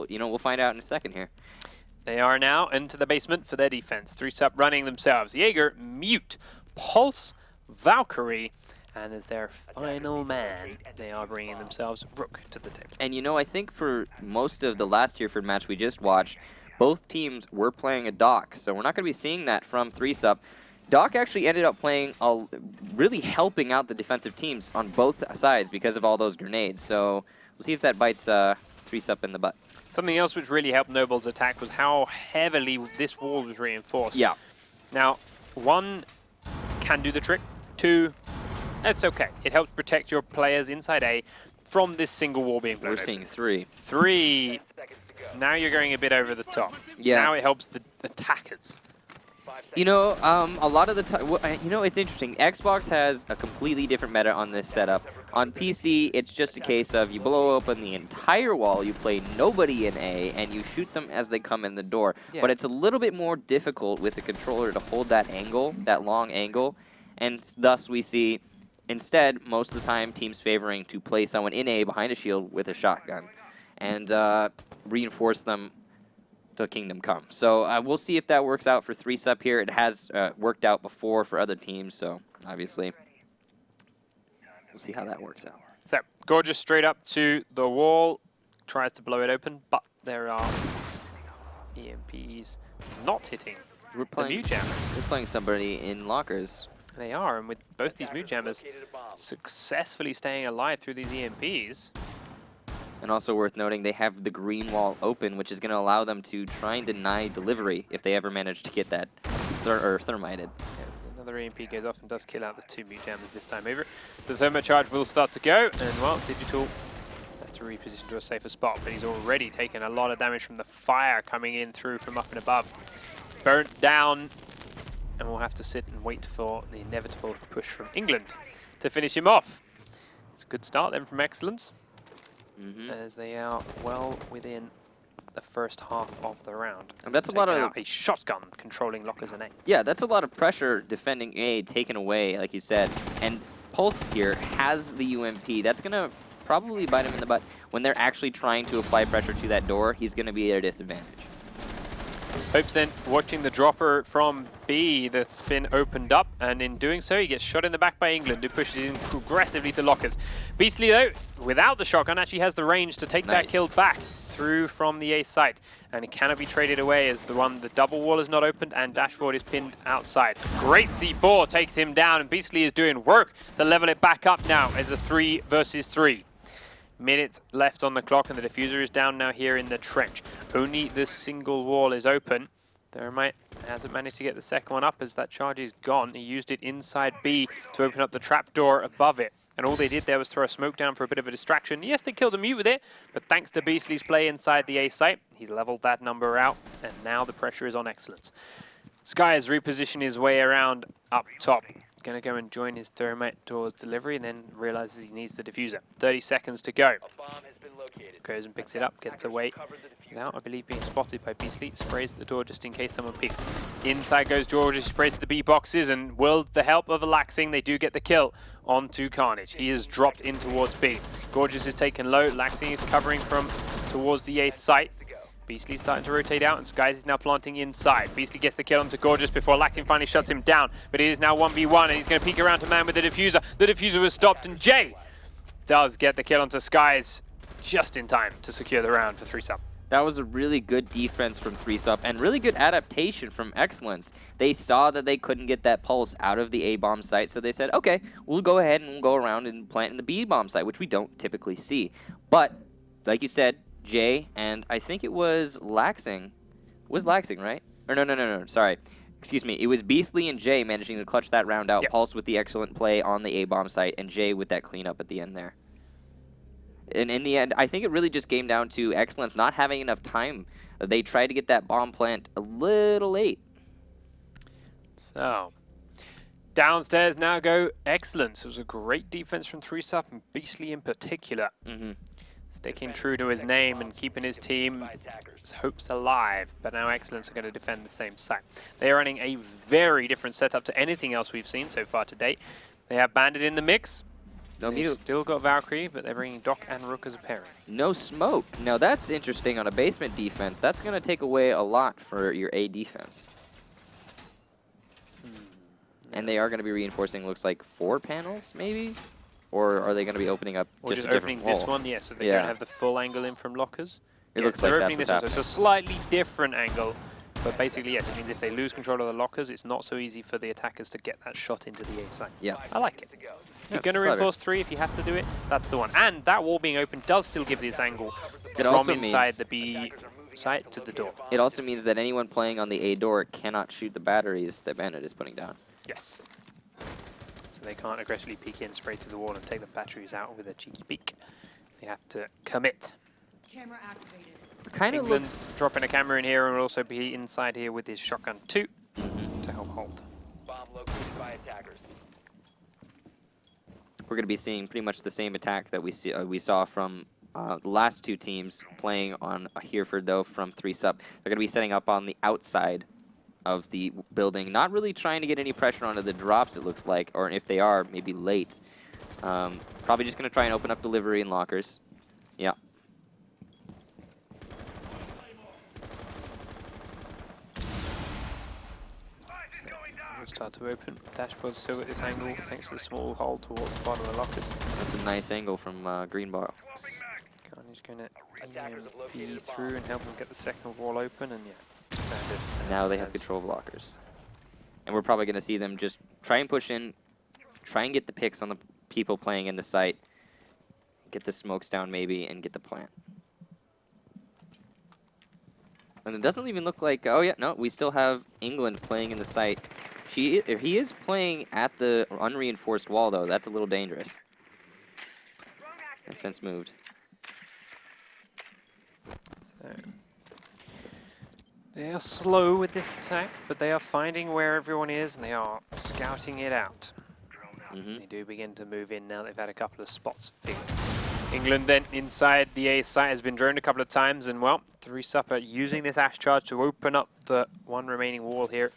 we'll find out in a second here. They are now into the basement for their defense. 3-sub running themselves. Jaeger, Mute, Pulse, Valkyrie, and as their final man, they are bringing themselves Rook to the table. And I think for most of the last Hereford match we just watched, both teams were playing a Doc, so we're not going to be seeing that from 3-sub. Doc actually ended up playing, really helping out the defensive teams on both sides because of all those grenades. So we'll see if that bites 3-sub in the butt. Something else which really helped Noble's attack was how heavily this wall was reinforced. Yeah. Now, 1 can do the trick. 2, that's okay. It helps protect your players inside A from this single wall being blown We're seeing 3. 3. Now you're going a bit over the top. Yeah. Now it helps the attackers. A lot of the time, it's interesting. Xbox has a completely different meta on this setup. On PC, it's just a case of you blow open the entire wall, you play nobody in A, and you shoot them as they come in the door. Yeah. But it's a little bit more difficult with the controller to hold that angle, that long angle, and thus we see, instead, most of the time, teams favoring to play someone in A behind a shield with a shotgun and reinforce them to Kingdom Come. So we'll see if that works out for 3-sub here. It has worked out before for other teams, so obviously we'll see how that works out. So, Gorgeous straight up to the wall, tries to blow it open, but there are EMPs not hitting We're playing, the Mute Jammers. We're playing somebody in lockers. They are, and with both these Mute Jammers successfully staying alive through these EMPs. And also worth noting, they have the green wall open, which is going to allow them to try and deny delivery if they ever manage to get that thermited. Yeah, another EMP goes off and does kill out the 2 Mute Jammers this time over. The thermocharge will start to go, and well, Digital has to reposition to a safer spot, but he's already taken a lot of damage from the fire coming in through from up and above. Burnt down, and we'll have to sit and wait for the inevitable push from England to finish him off. It's a good start then from eXcellence. As they are well within the first half of the round. And that's a lot of a shotgun controlling lockers in A. Yeah, that's a lot of pressure defending A taken away, like you said. And Pulse here has the UMP. That's going to probably bite him in the butt. When they're actually trying to apply pressure to that door, he's going to be at a disadvantage. Hopes then watching the dropper from B that's been opened up, and in doing so he gets shot in the back by England, who pushes in aggressively to lockers. Beastly though, without the shotgun, actually has the range to take that kill back through from the A site, and it cannot be traded away as the double wall is not opened and Dashboard is pinned outside. Great C4 takes him down, and Beastly is doing work to level it back up now. It's a 3 versus 3. Minutes left on the clock, and the diffuser is down now here in the trench. Only this single wall is open. Thermite hasn't managed to get the second one up as that charge is gone. He used it inside B to open up the trapdoor above it. And all they did there was throw a smoke down for a bit of a distraction. Yes, they killed a Mute with it, but thanks to Beastly's play inside the A site, he's leveled that number out, and now the pressure is on eXcellence. Sky has repositioned his way around up top. Going to go and join his thermite towards delivery, and then realizes he needs the diffuser. 30 seconds to go. Goes and picks it up, gets away without, I believe, being spotted by Beastly. Sprays at the door just in case someone peeks. Inside goes George, he sprays to the B boxes, and with the help of Laxing, they do get the kill onto Carnage. He is dropped in towards B. Gorgeous is taken low. Laxing is covering from towards the A site. Beastly's starting to rotate out, and Skies is now planting inside. Beastly gets the kill onto Gorgeous before Laxing finally shuts him down, but it is now 1v1, and he's going to peek around to man with the diffuser. The diffuser was stopped, and Jay does get the kill onto Skies just in time to secure the round for 3-sub. That was a really good defense from 3-sub and really good adaptation from eXcellence. They saw that they couldn't get that pulse out of the A-bomb site, so they said, okay, we'll go ahead and we'll go around and plant in the B-bomb site, which we don't typically see. But, like you said, Jay, and I think it was Laxing. It was Laxing, right? Or no, sorry. Excuse me. It was Beastly and Jay managing to clutch that round out. Yep. Pulse with the excellent play on the A-bomb site, and Jay with that cleanup at the end there. And in the end, I think it really just came down to eXcellence not having enough time. They tried to get that bomb plant a little late. So, downstairs now go eXcellence. It was a great defense from 3-sub, and Beastly in particular. Sticking true to his name and keeping his team's hopes alive. But now eXcellence are going to defend the same site. They are running a very different setup to anything else we've seen so far to date. They have Bandit in the mix. No, They've still got Valkyrie, but they're bringing Doc and Rook as a pairing. no smoke. Now that's interesting on a basement defense. That's going to take away a lot for your A defense. And they are going to be reinforcing, looks like 4 panels, maybe? Or are they going to be opening up or just a opening different this wall? one? Yeah, so they don't have the full angle in from lockers. It looks like they're that's opening what's this one, so happening. it's a slightly different angle. But basically, yes, it means if they lose control of the lockers, it's not so easy for the attackers to get that shot into the A site. Yeah. I like it. If you're going to reinforce 3, if you have to do it, that's the one. And that wall being open does still give this angle from inside the B site to the door. It also means that anyone playing on the A door cannot shoot the batteries that Bandit is putting down. Yes. So they can't aggressively peek in, spray through the wall, and take the batteries out with a cheeky peek. They have to commit. Camera activated. Kind of England looks... dropping a camera in here and will also be inside here with his shotgun 2 to help hold. Bomb located by attackers. We're going to be seeing pretty much the same attack that we saw from the last 2 teams playing on Hereford, though, from 3-sup. They're going to be setting up on the outside of the building, not really trying to get any pressure onto the drops, it looks like, or if they are, maybe late. Probably just going to try and open up delivery and lockers. Yeah. We'll start to open. Dashboard's still got this angle thanks to the small hole towards the bottom of the lockers. That's a nice angle from Green Box. Carney's going to EMP through and help them get the second wall open, and yeah, standards. Now they have control of lockers. And we're probably going to see them just try and push in, try and get the picks on the people playing in the site, get the smokes down maybe, and get the plant. And it doesn't even look like, oh yeah, no, we still have England playing in the site. He is playing at the unreinforced wall, though. That's a little dangerous. Has since moved. So they are slow with this attack, but they are finding where everyone is, and they are scouting it out. They do begin to move in now. They've had a couple of spots figured. England then inside the A site has been droned a couple of times, and well, 3-sup are using this Ash charge to open up the one remaining wall here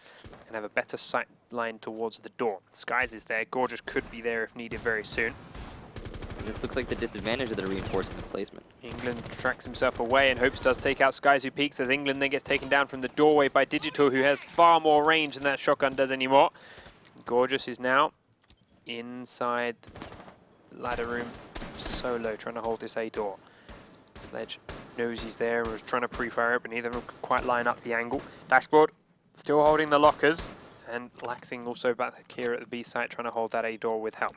and have a better sight line towards the door. Skies is there. Gorgeous could be there if needed very soon. And this looks like the disadvantage of the reinforcement placement. England tracks himself away, and Hopes does take out Skies, who peeks as England then gets taken down from the doorway by Digital, who has far more range than that shotgun does anymore. Gorgeous is now inside the ladder room, solo, trying to hold this A door. Sledge knows he's there and was trying to pre-fire it, but neither of them could quite line up the angle. Dashboard still holding the lockers, and Laxing also back here at the B site trying to hold that A door with help.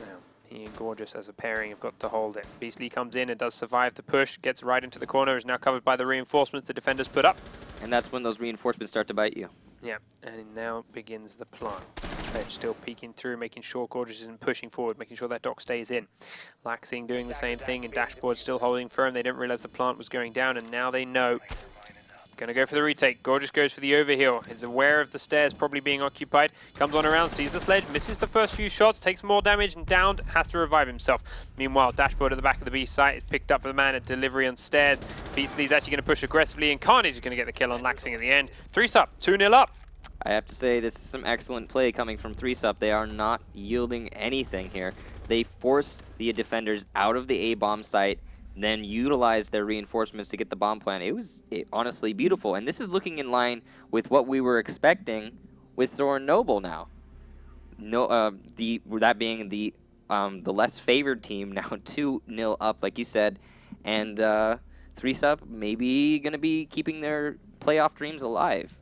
Now, he and Gorgeous as a pairing have got to hold it. Beastly comes in and does survive the push, gets right into the corner, is now covered by the reinforcements the defenders put up. And that's when those reinforcements start to bite you. Yeah, and now begins the plant. Sledge still peeking through, making sure Gorgeous isn't pushing forward, making sure that dock stays in. Laxing doing the same thing, and Dashboard still holding firm. They didn't realize the plant was going down, and now they know. Gonna go for the retake. Gorgeous goes for the overheal. Is aware of the stairs probably being occupied. Comes on around, sees the sledge, misses the first few shots, takes more damage, and downed, has to revive himself. Meanwhile, Dashboard at the back of the B site is picked up for the man at delivery on stairs. Beastly's actually going to push aggressively, and Carnage is going to get the kill on Laxing at the end. 3-sup, 2-0 up. I have to say, this is some excellent play coming from 3-sup. They are not yielding anything here. They forced the defenders out of the A-bomb site, then utilized their reinforcements to get the bomb plant. It was honestly beautiful, and this is looking in line with what we were expecting with Soren Noble now. No, that being the less favored team, now 2-0 up, like you said, and 3-sup maybe going to be keeping their playoff dreams alive.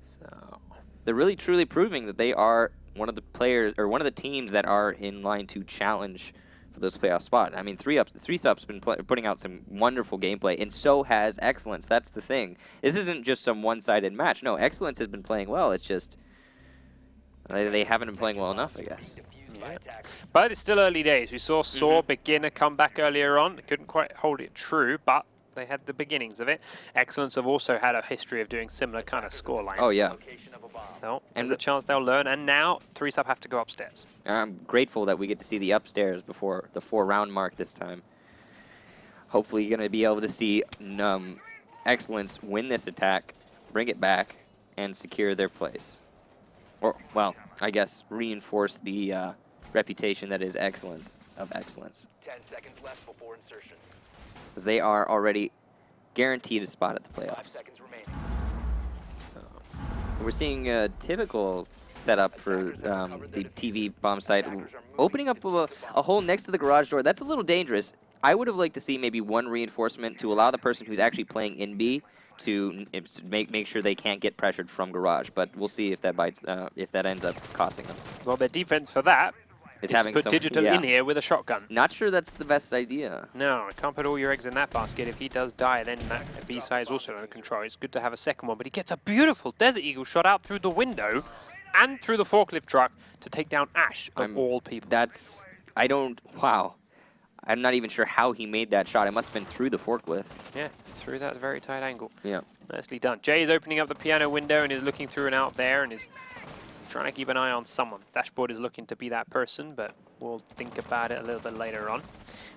So They're really truly proving that they are one of the players or one of the teams that are in line to challenge for those playoff spot. I mean, 3-sup's been putting out some wonderful gameplay, and so has eXcellence. That's the thing. This isn't just some one-sided match. No, eXcellence has been playing well. It's just they haven't been playing well enough, I guess. yeah. But it's still early days. We saw Saw begin a comeback earlier on. They couldn't quite hold it true, but they had the beginnings of it. eXcellence have also had a history of doing similar kind of score lines. Oh, yeah. So there's a chance they'll learn, and now 3-sup have to go upstairs. I'm grateful that we get to see the upstairs before the 4-round mark this time. Hopefully you're going to be able to see eXcellence win this attack, bring it back, and secure their place. Or, well, I guess reinforce the reputation that is excellence of excellence. 10 seconds left before insertion. Because they are already guaranteed a spot at the 5 playoffs. seconds remaining. We're seeing a typical setup for the TV bomb site, opening up a hole next to the garage door. That's a little dangerous. I would have liked to see maybe one reinforcement to allow the person who's actually playing in B to make sure they can't get pressured from garage. But we'll see if that bites, if that ends up costing them. Well, their defense for that is having to put some, Digital in here with a shotgun. Not sure that's the best idea. No, can't put all your eggs in that basket. If he does die, then that B side is also under control. It's good to have a second one, but he gets a beautiful Desert Eagle shot out through the window and through the forklift truck to take down Ash, of all people. Wow. I'm not even sure how he made that shot. It must have been through the forklift. Yeah, through that very tight angle. Yeah. Nicely done. Jay is opening up the piano window and is looking through and out there and is trying to keep an eye on someone. Dashboard is looking to be that person, but we'll think about it a little bit later on.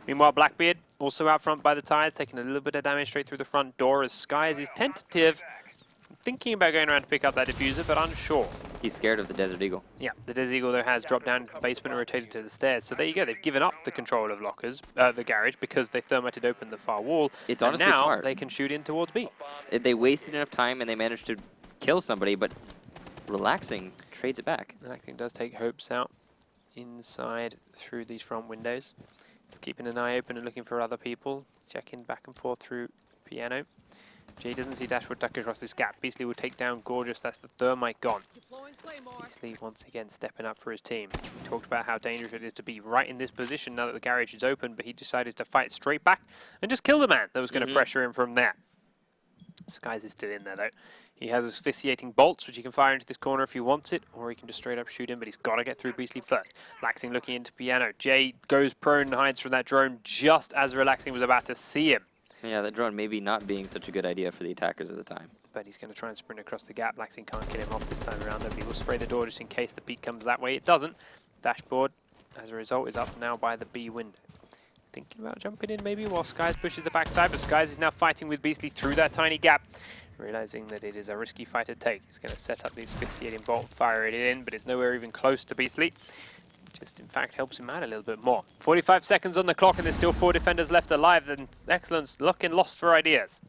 Meanwhile, Blackbeard also out front by the tires, taking a little bit of damage straight through the front door as Skies is tentative, thinking about going around to pick up that diffuser, but unsure. He's scared of the Desert Eagle. Yeah, the Desert Eagle though has dropped down to the basement and rotated to the stairs. So there you go. They've given up the control of lockers, the garage, because they thermited open the far wall. It's and honestly now smart. They can shoot in towards B. They wasted enough time and they managed to kill somebody, but relaxing trades it back. And I think does take Hopes out inside through these front windows. It's keeping an eye open and looking for other people, checking back and forth through piano. Jay doesn't see Dashwood duck across this gap. Beasley will take down Gorgeous. That's the thermite gone. Beasley once again stepping up for his team. We talked about how dangerous it is to be right in this position now that the garage is open, but he decided to fight straight back and just kill the man that was going to pressure him from there. Skies is still in there though. He has asphyxiating bolts, which he can fire into this corner if he wants it, or he can just straight up shoot him, but he's got to get through Beasley first. Relaxing looking into piano. Jay goes prone and hides from that drone just as Relaxing was about to see him. Yeah, that drone maybe not being such a good idea for the attackers at the time. But he's going to try and sprint across the gap. Laxing can't get him off this time around, though. He will spray the door just in case the peak comes that way. It doesn't. Dashboard, as a result, is up now by the B window. Thinking about jumping in maybe while Skies pushes the backside, but Skies is now fighting with Beasley through that tiny gap, realizing that it is a risky fight to take. He's going to set up the asphyxiating bolt, fire it in, but it's nowhere even close to Beasley. Just, in fact, helps him out a little bit more. 45 seconds on the clock, and there's still 4 defenders left alive. And eXcellence looking lost for ideas.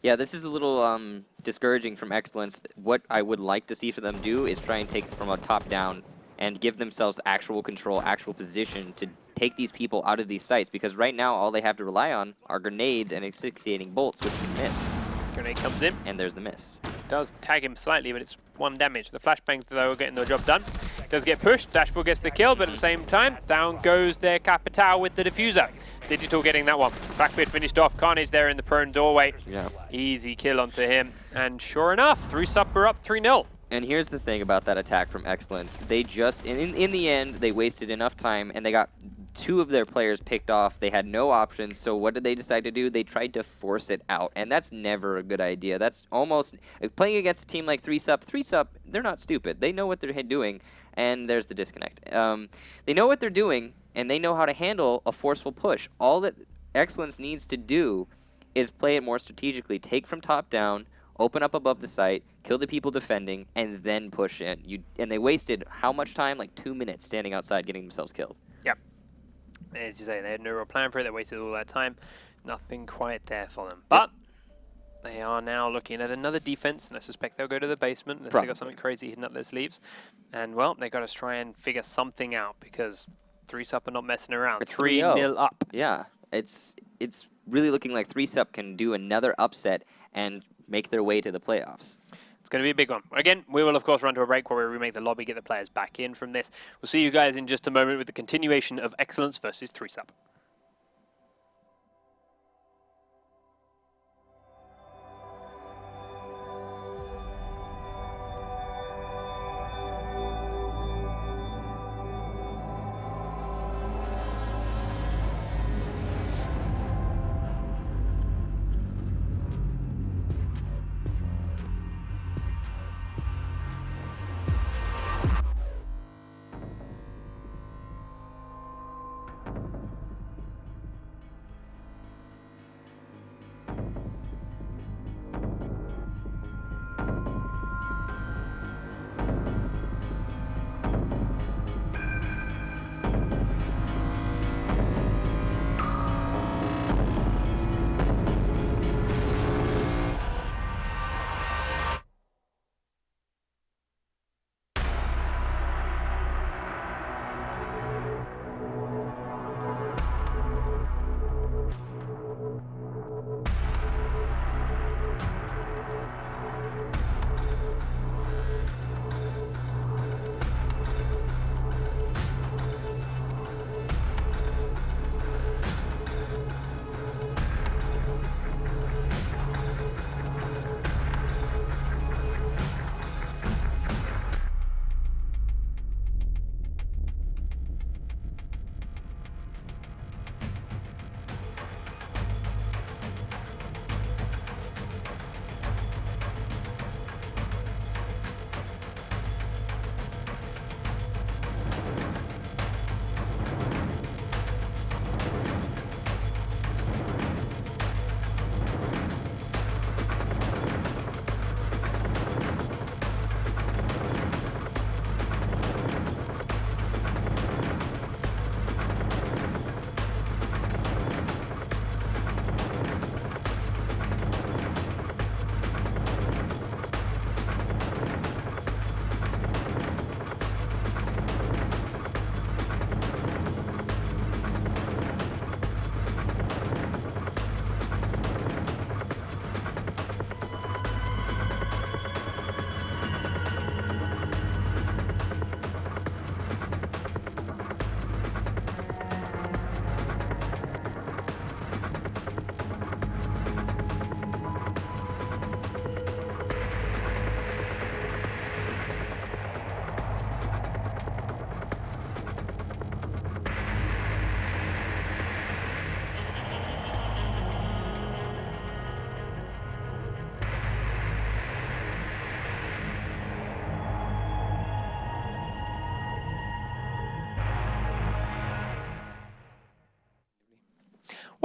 Yeah, this is a little discouraging from eXcellence. What I would like to see for them do is try and take it from a top down and give themselves actual control, actual position to take these people out of these sites. Because right now, all they have to rely on are grenades and asphyxiating bolts, which can miss. Grenade comes in. And there's the miss. Does tag him slightly, but it's 1 damage. The flashbangs, though, are getting the job done. Does get pushed. Dashboard gets the kill, but at the same time, down goes their Capital with the diffuser. Digital getting that one. Blackbeard finished off. Carnage there in the prone doorway. Yeah. Easy kill onto him. And sure enough, 3-Sup are up 3-0. And here's the thing about that attack from eXcellence. They just, in the end, they wasted enough time, and they got 2 of their players picked off. They had no options, so what did they decide to do? They tried to force it out, and that's never a good idea. That's almost, playing against a team like 3-Sup, 3-Sup, they're not stupid. They know what they're doing, and there's the disconnect. They know what they're doing, and they know how to handle a forceful push. All that eXcellence needs to do is play it more strategically. Take from top down, open up above the site, kill the people defending, and then push in. And they wasted how much time? Like 2 minutes standing outside getting themselves killed. Yep. As you say, they had no real plan for it. They wasted all that time. Nothing quite there for them. But they are now looking at another defense, and I suspect they'll go to the basement unless they got something crazy hidden up their sleeves. And, well, they got to try and figure something out because 3-Sup are not messing around. It's 3-0 up. Yeah. It's really looking like 3-Sup can do another upset and make their way to the playoffs. It's going to be a big one. Again, we will, of course, run to a break where we remake the lobby, get the players back in from this. We'll see you guys in just a moment with the continuation of eXcellence versus 3-Sup.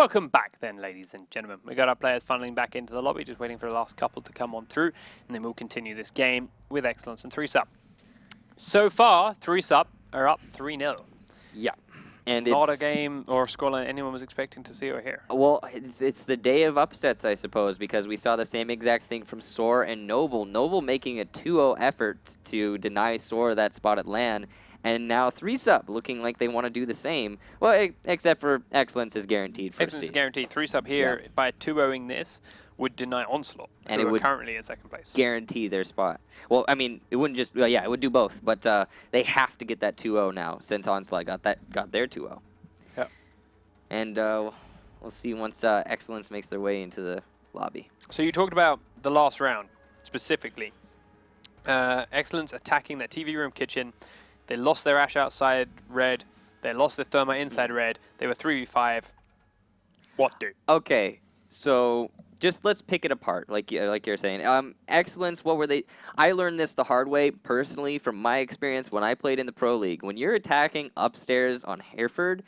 Welcome back then, ladies and gentlemen. We got our players funneling back into the lobby, just waiting for the last couple to come on through, and then we'll continue this game with eXcellence and 3-Sup. So far, 3-Sup are up 3-0. Yeah. And Not it's a game or a scoreline anyone was expecting to see or hear. Well, it's the day of upsets, I suppose, because we saw the same exact thing from Soar and Noble. Noble making a 2-0 effort to deny Soar that spot at LAN, and now 3-Sup looking like they want to do the same. Well, except for eXcellence is guaranteed for eXcellence is guaranteed. 3-Sup here, by 2-0ing this, would deny Onslaught, and who it are would currently in second place. Guarantee their spot. Well, I mean, it wouldn't just, well, yeah, it would do both, but they have to get that 2-0 now since Onslaught got their 2-0. Yep. And we'll see once eXcellence makes their way into the lobby. So you talked about the last round, specifically. eXcellence attacking that TV room kitchen. They lost their Ash outside red. They lost their Therma inside red. They were 3v5. What do? Okay, so just let's pick it apart, like you're saying. eXcellence, what were they? I learned this the hard way, personally, from my experience when I played in the Pro League. When you're attacking upstairs on Hereford,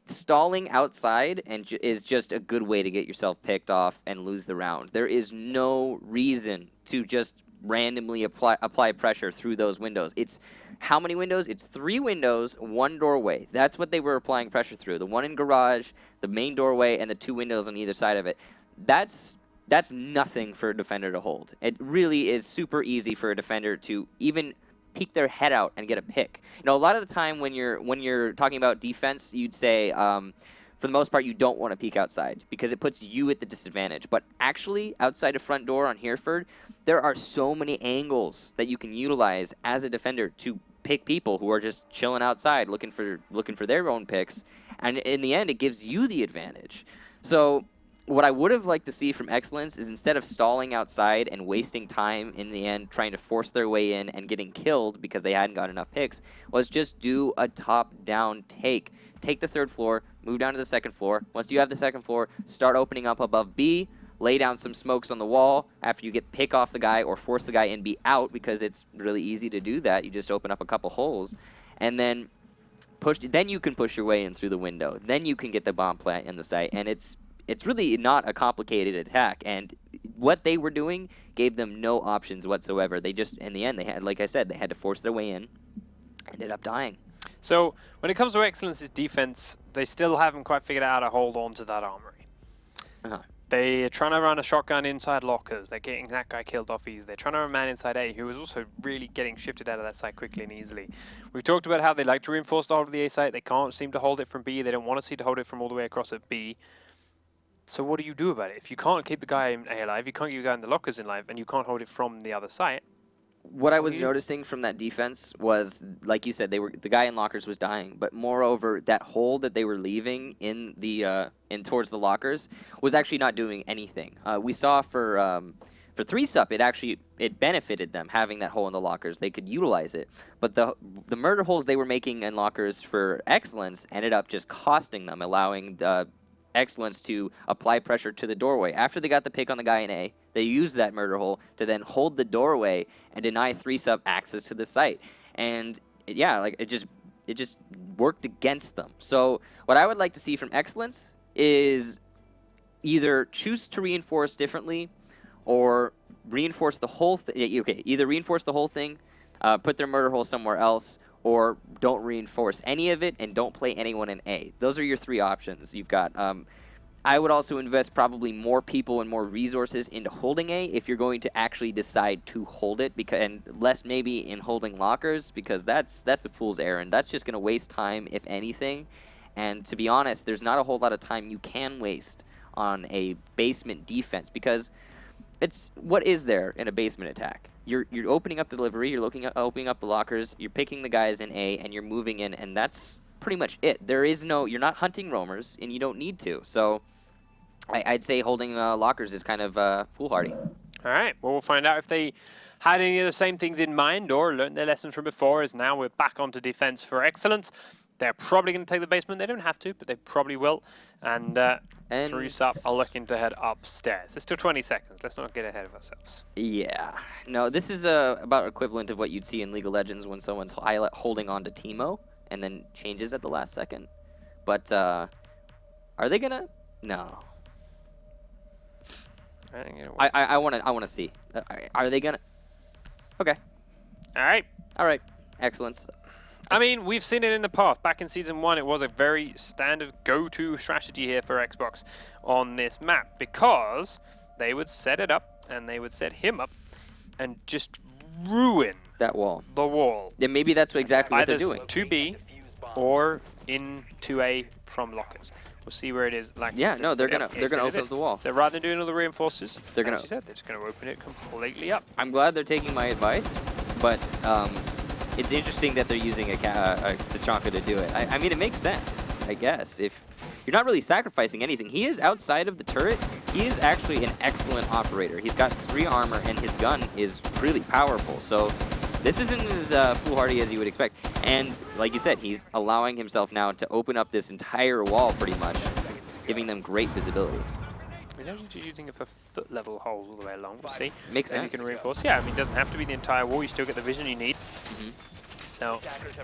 stalling outside is just a good way to get yourself picked off and lose the round. There is no reason to just randomly apply pressure through those windows. It's how many windows? It's 3 windows, 1 doorway. That's what they were applying pressure through. The one in garage, the main doorway, and the 2 windows on either side of it. That's nothing for a defender to hold. It really is super easy for a defender to even peek their head out and get a pick. You know, a lot of the time when you're talking about defense, you'd say for the most part you don't want to peek outside because it puts you at the disadvantage. But actually, outside of front door on Hereford, there are so many angles that you can utilize as a defender to pick people who are just chilling outside looking for their own picks, and in the end it gives you the advantage. So what I would have liked to see from eXcellence is instead of stalling outside and wasting time in the end trying to force their way in and getting killed because they hadn't got enough picks, was just do a top-down take. Take the 3rd floor, move down to the 2nd floor. Once you have the 2nd floor, start opening up above B, lay down some smokes on the wall after you get pick off the guy or force the guy in B out, because it's really easy to do that. You just open up a couple holes, and then then you can push your way in through the window. Then you can get the bomb plant in the site, and it's really not a complicated attack, and what they were doing gave them no options whatsoever. They just, in the end, they had, like I said, they had to force their way in, ended up dying. So when it comes to eXcellence's defense, they still haven't quite figured out how to hold on to that armory. They're trying to run a shotgun inside lockers. They're getting that guy killed off easy. They're trying to run a man inside A, who was also really getting shifted out of that site quickly and easily. We've talked about how they like to reinforce the hold of the A site. They can't seem to hold it from B. They don't want to seem to hold it from all the way across at B. So what do you do about it? If you can't keep the guy in A alive, you can't keep the guy in the lockers in life, and you can't hold it from the other side. What I was noticing from that defense was, like you said, the guy in lockers was dying, but moreover, that hole that they were leaving in the towards the lockers was actually not doing anything. We saw for 3-Sup, it benefited them having that hole in the lockers. They could utilize it, but the murder holes they were making in lockers for eXcellence ended up just costing them, allowing eXcellence to apply pressure to the doorway. After they got the pick on the guy in A, they used that murder hole to then hold the doorway and deny 3-Sup access to the site. And yeah, like it just worked against them. So what I would like to see from eXcellence is either choose to reinforce differently or reinforce the whole thing. Okay, either reinforce the whole thing, put their murder hole somewhere else, or don't reinforce any of it and don't play anyone in A. Those are your 3 options. You've got, I would also invest probably more people and more resources into holding A if you're going to actually decide to hold it, and less maybe in holding lockers, because that's a fool's errand. That's just going to waste time, if anything. And to be honest, there's not a whole lot of time you can waste on a basement defense, because what is there in a basement attack? You're opening up the delivery, you're opening up the lockers, you're picking the guys in A, and you're moving in, and that's pretty much it. You're not hunting roamers, and you don't need to. So I'd say holding lockers is kind of foolhardy. All right, well, we'll find out if they had any of the same things in mind or learned their lessons from before, as now we're back onto defense for eXcellence. They're probably going to take the basement. They don't have to, but they probably will. And 3-Sup are looking to head upstairs. There's still 20 seconds. Let's not get ahead of ourselves. Yeah. No, this is about equivalent of what you'd see in League of Legends when someone's holding on to Teemo and then changes at the last second. But are they going to No. All I want to see. Are they gonna? Okay. right. All right. Excellence. I mean, we've seen it in the past. Back in Season 1, it was a very standard go-to strategy here for Xbox on this map because they would set it up and they would set him up and just ruin That wall. the wall. Yeah, maybe that's exactly what Either they're doing. 2B or in 2A from lockers. We'll see where it is. Like Yeah, no, they're gonna open up the wall. So rather than doing all the reinforcers, They're gonna. as you said, they're just gonna open it completely up. I'm glad they're taking my advice, but it's interesting that they're using a Tachanka to do it. I mean, it makes sense, I guess. If you're not really sacrificing anything, he is outside of the turret. He is actually an excellent operator. He's got 3 armor, and his gun is really powerful. So this isn't as foolhardy as you would expect. And like you said, he's allowing himself now to open up this entire wall pretty much, giving them great visibility. He's actually just using it for foot level holes all the way along. We'll see. Makes Then sense. you can reinforce. Yeah, I mean, it doesn't have to be the entire wall. You still get the vision you need. So,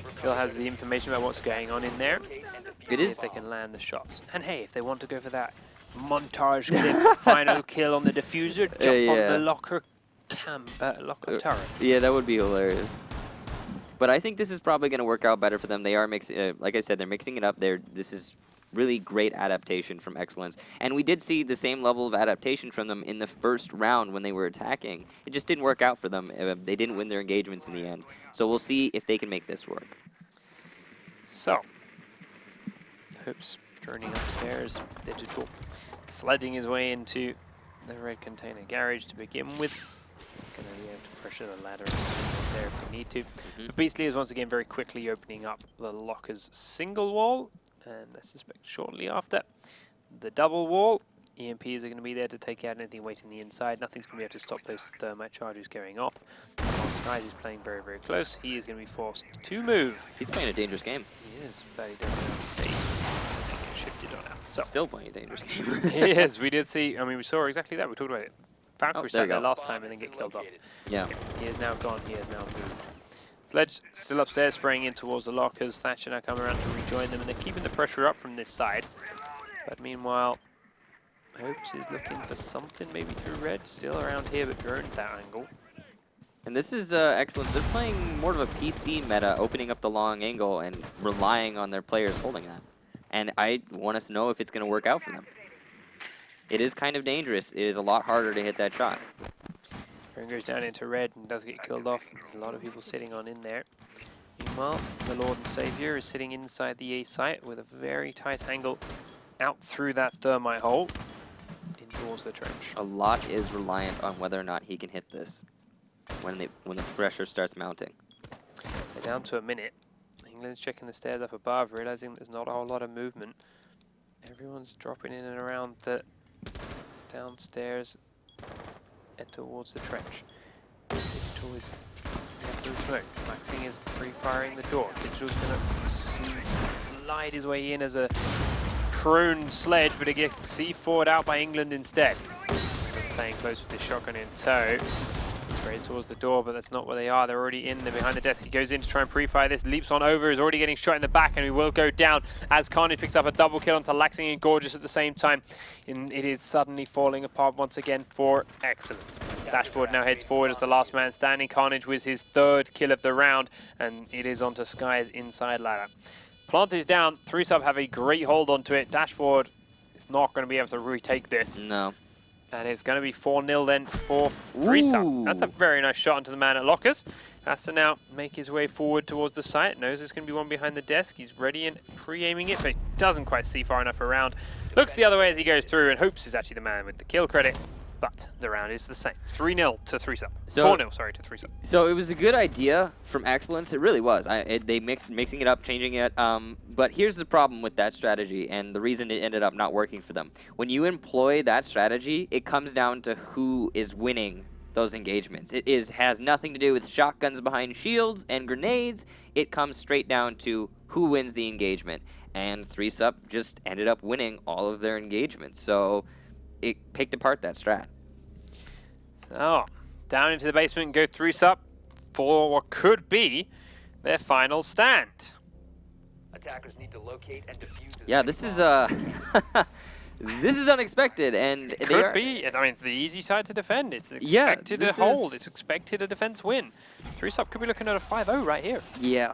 still has the information about what's going on in there. It See is. if they can land the shots. And hey, if they want to go for that montage clip, final kill on the diffuser, jump on yeah. the locker locker turret. Yeah, that would be hilarious. But I think this is probably going to work out better for them. They are mixing, like I said, they're mixing it up. This is really great adaptation from eXcellence. And we did see the same level of adaptation from them in the first round when they were attacking. It just didn't work out for them. They didn't win their engagements in the end. So we'll see if they can make this work. So, Hope's journeying upstairs, digital, sledging his way into the red container garage to begin with. Gonna be able to pressure the ladder there if we need to. But Beastly is once again very quickly opening up the locker's single wall, and I suspect shortly after the double wall. EMPs are going to be there to take out anything waiting the inside. Nothing's going to be able to stop those thermite charges going off. While Skies is playing very, very close, he is going to be forced to move. He's playing a dangerous game. He is fairly down state. Get shifted on out. So Still playing a dangerous game. he is. We did see. I mean, we saw exactly that. We talked about it. Valkyrie there sat you there go. last time and then get killed off. Yeah. He is now gone. He has now moved. Sledge still upstairs, spraying in towards the lockers. Thatcher now coming around to rejoin them, and they're keeping the pressure up from this side. But meanwhile, Hopes is looking for something maybe through red, still around here, but droned that angle. And this is excellent. They're playing more of a PC meta, opening up the long angle and relying on their players holding that. And I want to know if it's going to work out for them. It is kind of dangerous. It is a lot harder to hit that shot. Drone goes down into red and does get killed off. There's a lot of people sitting on in there. Meanwhile, the Lord and Savior is sitting inside the A site with a very tight angle out through that thermite hole in towards the trench. A lot is reliant on whether or not he can hit this when the pressure starts mounting. They're down to a minute. England's checking the stairs up above, realizing there's not a whole lot of movement. Everyone's dropping in and around the downstairs and towards the trench. Digital is left of the smoke. Maxing is pre-firing the door. Digital's going to slide his way in as a prone sledge, but it gets C4'd out by England instead. Playing close with this shotgun in tow. Sprays towards the door, but that's not where they are. They're already in there behind the desk. He goes in to try and pre-fire this, leaps on over, is already getting shot in the back, and he will go down as Carnage picks up a double kill onto Laxing and Gorgeous at the same time. And it is suddenly falling apart once again for eXcellence. Dashboard now heads forward as the last man standing. Carnage with his 3rd kill of the round, and it is onto Sky's inside ladder. Plant is down. 3-sub have a great hold onto it. Dashboard is not going to be able to retake this. No. And it's going to be 4-0 then for 3-sub. That's a very nice shot onto the man at lockers. Has to now make his way forward towards the site. Knows there's going to be one behind the desk. He's ready and pre-aiming it, but he doesn't quite see far enough around. Looks the other way as he goes through and Hopes is actually the man with the kill credit. But the round is the same. 3-0 to 3-sub. 4-0, sorry, to 3-sub. So it was a good idea from eXcellence. It really was. They mixing it up, changing it. But here's the problem with that strategy and the reason it ended up not working for them. When you employ that strategy, it comes down to who is winning those engagements. It has nothing to do with shotguns behind shields and grenades. It comes straight down to who wins the engagement. And 3-sub just ended up winning all of their engagements. So it picked apart that strat. So, down into the basement and go 3-sub for what could be their final stand. Attackers need to locate and defuse. Yeah, this is This is unexpected, and It they could are, be. I mean, it's the easy side to defend. It's Yeah, expected to this hold. is- It's expected a defense win. 3-sub could be looking at a 5-0 right here. Yeah,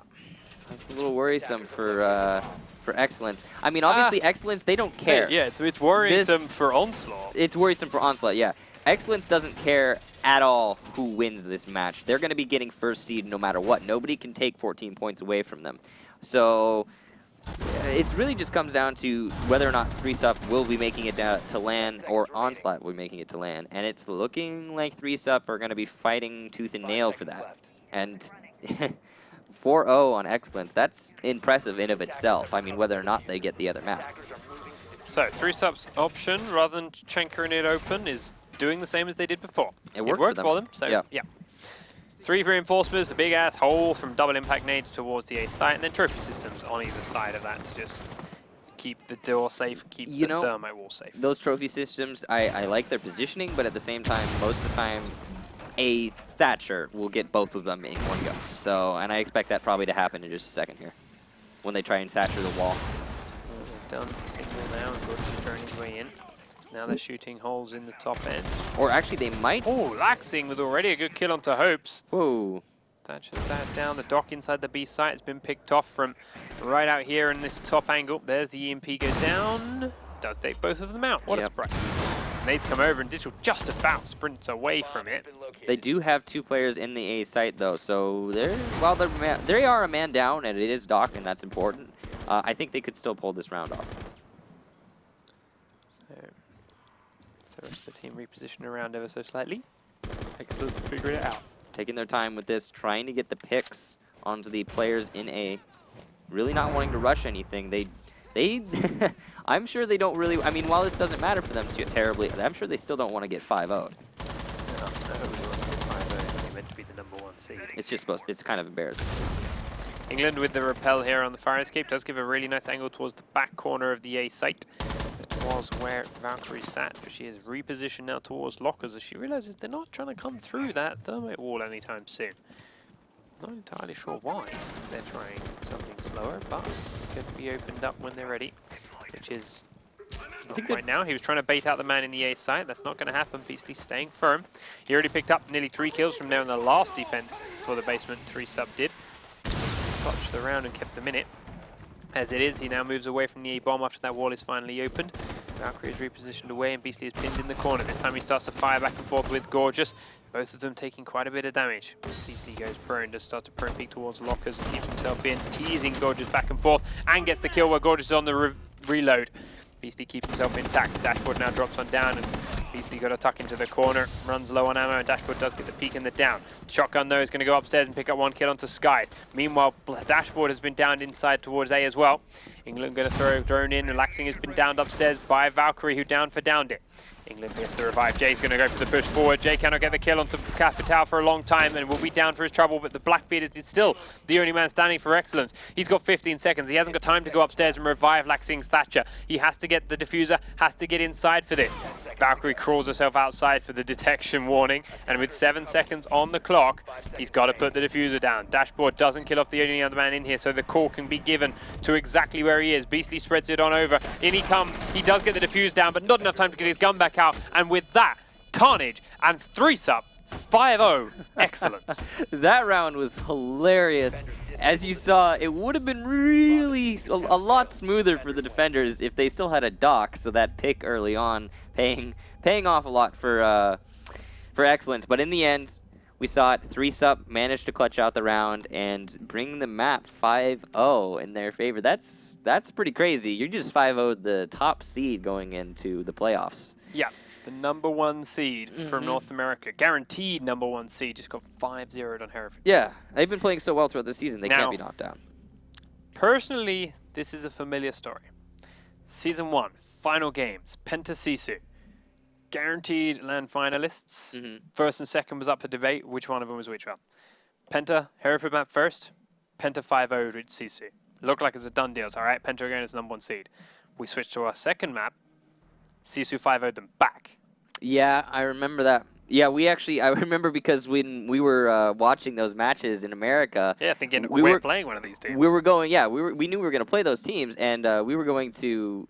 that's a little worrisome for eXcellence. I mean, obviously, eXcellence, they don't care. Yeah, it's worrisome This- for Onslaught. It's worrisome for Onslaught, yeah. eXcellence doesn't care at all who wins this match. They're going to be getting first seed no matter what. Nobody can take 14 points away from them. So it really just comes down to whether or not 3-sub will be making it to LAN or Onslaught will be making it to LAN. And it's looking like 3-sub are going to be fighting tooth and nail for that. And 4-0 on eXcellence, that's impressive in of itself. I mean, whether or not they get the other map. So 3-sub's option, rather than chankering it open, is doing the same as they did before. It worked for them, so yeah. 3 reinforcements, the big-ass hole from double impact nades towards the A site, and then trophy systems on either side of that to just keep the door safe, keep the thermite wall safe. Those trophy systems, I like their positioning, but at the same time, most of the time, a Thatcher will get both of them in one go. So, and I expect that probably to happen in just a second here, when they try and Thatcher the wall. They've done the signal now, and Gorgeous is throwing his way in. Now they're shooting holes in the top end. Or actually, they might. Oh, Laxing with already a good kill onto Hopes. Whoa. Thatches that down. The dock inside the B site has been picked off from right out here in this top angle. There's the EMP goes down. Does take both of them out. What a surprise. Nades come over and Digital just about sprints away from it. They do have 2 players in the A site though, so while they are a man down and it is dock and that's important, I think they could still pull this round off. So the rest of the team reposition around ever so slightly. eXcellence figuring it out. Taking their time with this, trying to get the picks onto the players in A. Really not wanting to rush anything. They I'm sure they don't really, I mean, while this doesn't matter for them terribly, I'm sure they still don't want to get 5-0'd. No, nobody wants to get 5-0. They're meant to be the #1 seed. It's just it's kind of embarrassing. England with the repel here on the fire escape does give a really nice angle towards the back corner of the A site. That was where Valkyrie sat, but she is repositioned now towards lockers as she realizes they're not trying to come through that thermite wall anytime soon. Not entirely sure why they're trying something slower, but could be opened up when they're ready, which is not right now. He was trying to bait out the man in the A site. That's not going to happen. Beastly staying firm. He already picked up nearly 3 kills from there in the last defense for the basement. 3-sub did. Clutched the round and kept them in it. As it is, he now moves away from the A-bomb after that wall is finally opened. Valkyrie is repositioned away and Beastly is pinned in the corner. This time he starts to fire back and forth with Gorgeous. Both of them taking quite a bit of damage. Beastly goes prone, does start to prone peek towards lockers and keeps himself in, teasing Gorgeous back and forth, and gets the kill where Gorgeous is on the reload. Beastly keeps himself intact. Dashboard now drops on down, and Beastly got to tuck into the corner, runs low on ammo, and Dashboard does get the peek and the down. Shotgun, though, is going to go upstairs and pick up 1 kill onto Sky. Meanwhile, Dashboard has been downed inside towards A as well. England going to throw a drone in, and Laxing has been downed upstairs by Valkyrie, who downed it. England gets the revive. Jay's going to go for the push forward. Jay cannot get the kill onto Capital for a long time and will be down for his trouble, but the Blackbeard is still the only man standing for eXcellence. He's got 15 seconds. He hasn't got time to go upstairs and revive Laxing's Thatcher. He has to get the diffuser, has to get inside for this. Valkyrie crawls herself outside for the detection warning, and with 7 seconds on the clock, he's got to put the diffuser down. Dashboard doesn't kill off the only other man in here, so the call can be given to exactly where he is. Beastly spreads it on over. In he comes. He does get the diffuse down, but not enough time to get his gun back out. And with that, Carnage and 3-sub 5-0 eXcellence. That round was hilarious. As you saw, it would have been really a lot smoother for the defenders if they still had a dock, so that pick early on paying off a lot for eXcellence. But in the end, we saw it. 3-sub managed to clutch out the round and bring the map 5-0 in their favor. That's pretty crazy. You just 5-0'd the top seed going into the playoffs. Yeah. The #1 seed from North America. Guaranteed #1 seed. Just got 5-0'd on Hereford Base. Yeah, they've been playing so well throughout the season. They now, can't be knocked down. Personally, this is a familiar story. Season 1, final games, Penta Sisu. Guaranteed LAN finalists. First and second was up for debate. Which one of them was which one? Penta, Hereford map first. Penta 5-0'd Sisu. Looked like it's a done deal. So, all right, Penta again is #1 seed. We switched to our second map. Sisu 5-0'd them back. Yeah, I remember that. Yeah, I remember because when we were watching those matches in America. Yeah, thinking we're playing one of these teams. We were going, we knew we were going to play those teams, and we were going to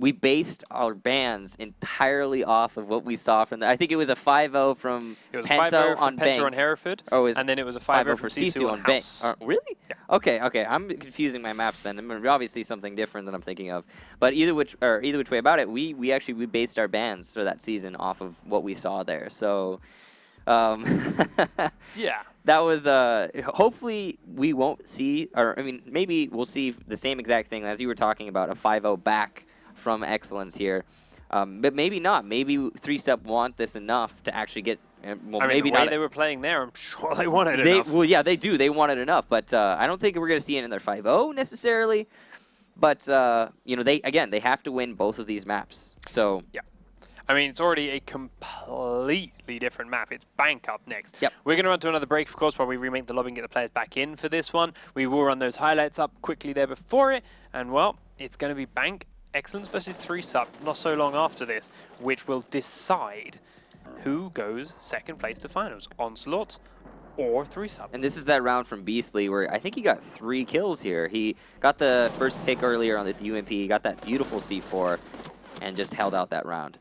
we based our bans entirely off of what we saw from the. I think it was a 5-0 from It was a Pento 5-0 from on Penta Bank. on Hereford, Oh, is and then it was a 5-0 5-0 from Sisu on Bank. House. Really? Yeah. Okay. I'm confusing my maps then. I mean, obviously something different than I'm thinking of. But either which way about it, we actually based our bans for that season off of what we saw there. So. Yeah. That was hopefully we won't see, or I mean maybe we'll see the same exact thing as you were talking about, a 5-0 back from eXcellence here, but maybe not. Maybe 3 Step want this enough to actually get. Well, I mean, maybe the way not. they were playing there, I'm sure they wanted enough. Well, yeah, they do. They want it enough, but I don't think we're going to see another 5-0 necessarily. But you know, they have to win both of these maps. So Yeah. I mean, it's already a completely different map. It's Bank up next. Yep. We're going to run to another break, of course, while we remake the lobby and get the players back in for this one. We will run those highlights up quickly there before it. And, well, it's going to be Bank, eXcellence versus 3Sup not so long after this, which will decide who goes second place to finals, Onslaught or 3Sup. And this is that round from Beastly where I think he got 3 kills here. He got the first pick earlier on the UMP, he got that beautiful C4, and just held out that round.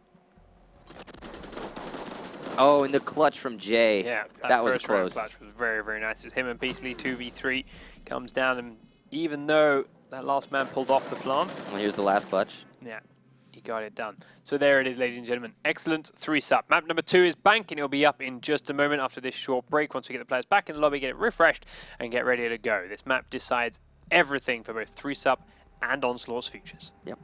Oh, and the clutch from Jay. Yeah, that was first round close. clutch was very, very nice. It was him and Beastly, 2v3, comes down, and even though that last man pulled off the plant, Well, here's the last clutch. yeah, he got it done. So there it is, ladies and gentlemen. Excellent 3Sup. Map number 2 is Bank, and it'll be up in just a moment after this short break. Once we get the players back in the lobby, get it refreshed, and get ready to go. This map decides everything for both 3Sup and Onslaught's futures. Yep.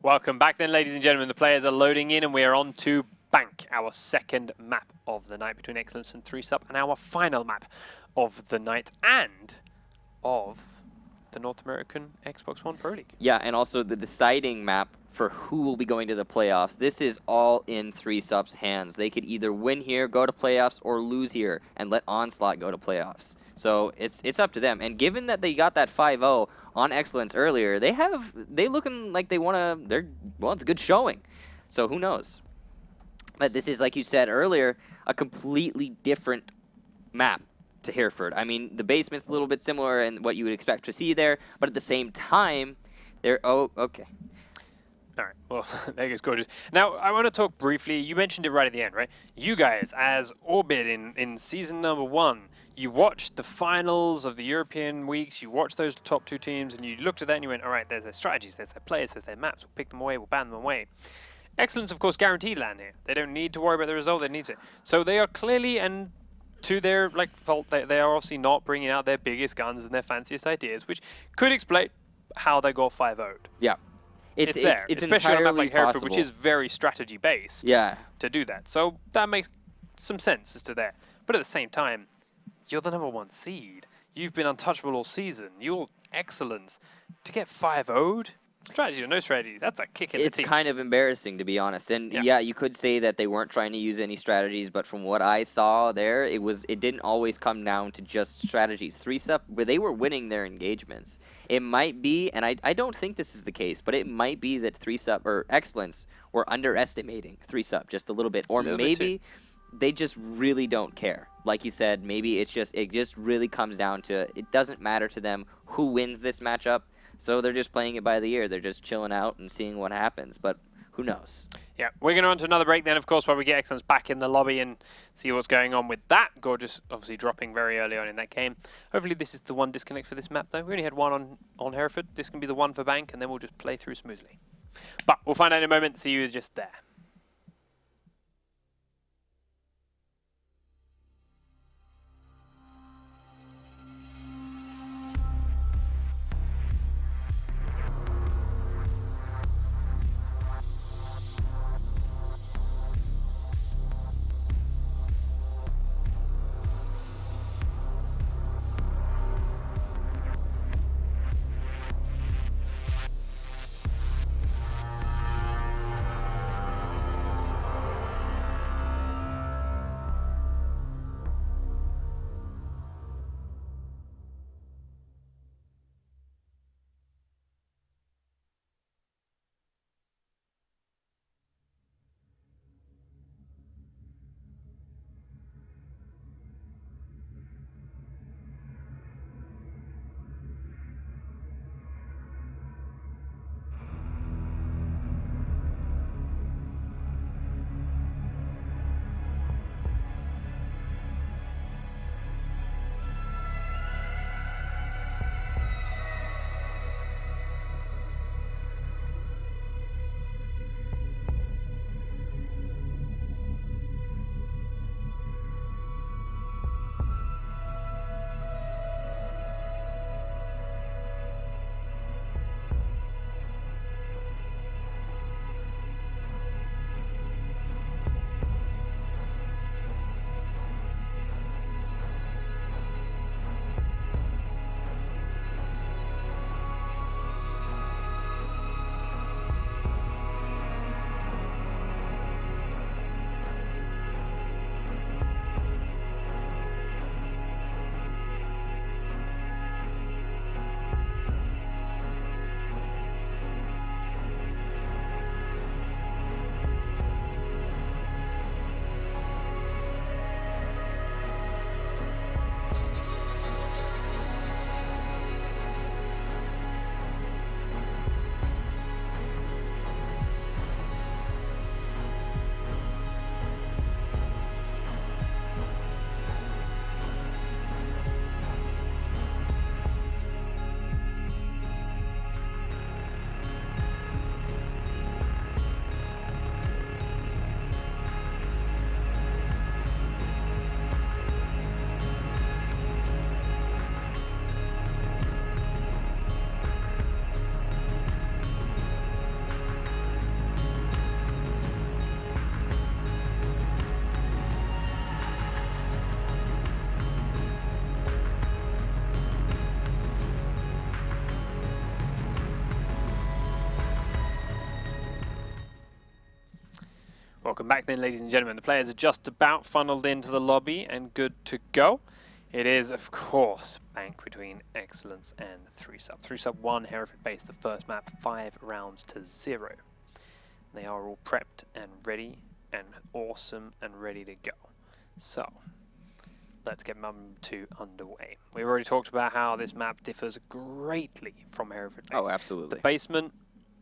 Welcome back then, ladies and gentlemen. The players are loading in, and we are on to Bank, our second map of the night between eXcellence and 3Sup, and our final map of the night and of the North American Xbox One Pro League. Yeah, and also the deciding map for who will be going to the playoffs. This is all in 3Sup's hands. They could either win here, go to playoffs, or lose here and let Onslaught go to playoffs. So it's up to them. And given that they got that 5-0 on eXcellence earlier, they looking like they want to. Well, it's a good showing. So who knows? But this is, like you said earlier, a completely different map to Hereford. I mean, the basement's a little bit similar in what you would expect to see there, but at the same time, they're okay. All right, well, there goes Gorgeous. Now, I want to talk briefly, you mentioned it right at the end, right? You guys, as Orbit in season number 1, you watched the finals of the European weeks, you watched those top 2 teams, and you looked at that and you went, all right, there's their strategies, there's their players, there's their maps, we'll pick them away, we'll ban them away. eXcellence, of course, guaranteed land here. They don't need to worry about the result, they need to. So they are clearly, and to their fault, they are obviously not bringing out their biggest guns and their fanciest ideas, which could explain how they got 5-0'd. Yeah. It's there, especially on a map like Hereford, possible. which is very strategy-based Yeah. to do that. So that makes some sense as to that. But at the same time, you're the number 1 seed. You've been untouchable all season. You're eXcellence. To get 5-0'd, strategy or no strategy, that's a kick in the teeth. It's kind of embarrassing, to be honest. And yeah, you could say that they weren't trying to use any strategies, but from what I saw there, it didn't always come down to just strategies. 3Sup, where they were winning their engagements. It might be, and I don't think this is the case, but it might be that 3Sup or eXcellence were underestimating 3Sup just a little bit, or maybe they just really don't care. Like you said, maybe it just really comes down to it doesn't matter to them who wins this matchup. So they're just playing it by the ear. They're just chilling out and seeing what happens. But who knows? Yeah, we're going to run to another break then, of course, while we get eXcellence back in the lobby and see what's going on with that. Gorgeous, obviously, dropping very early on in that game. Hopefully this is the one disconnect for this map, though. We only had one on Hereford. This can be the one for Bank, and then we'll just play through smoothly. But we'll find out in a moment. See you just there. Welcome back then, ladies and gentlemen. The players are just about funneled into the lobby and good to go. It is, of course, bank between eXcellence and 3sub. 3sub won Hereford Base the first map 5 rounds to 0. They are all prepped and ready and awesome and ready to go. So, let's get map 2 underway. We've already talked about how this map differs greatly from Hereford Base. Oh, absolutely. The basement,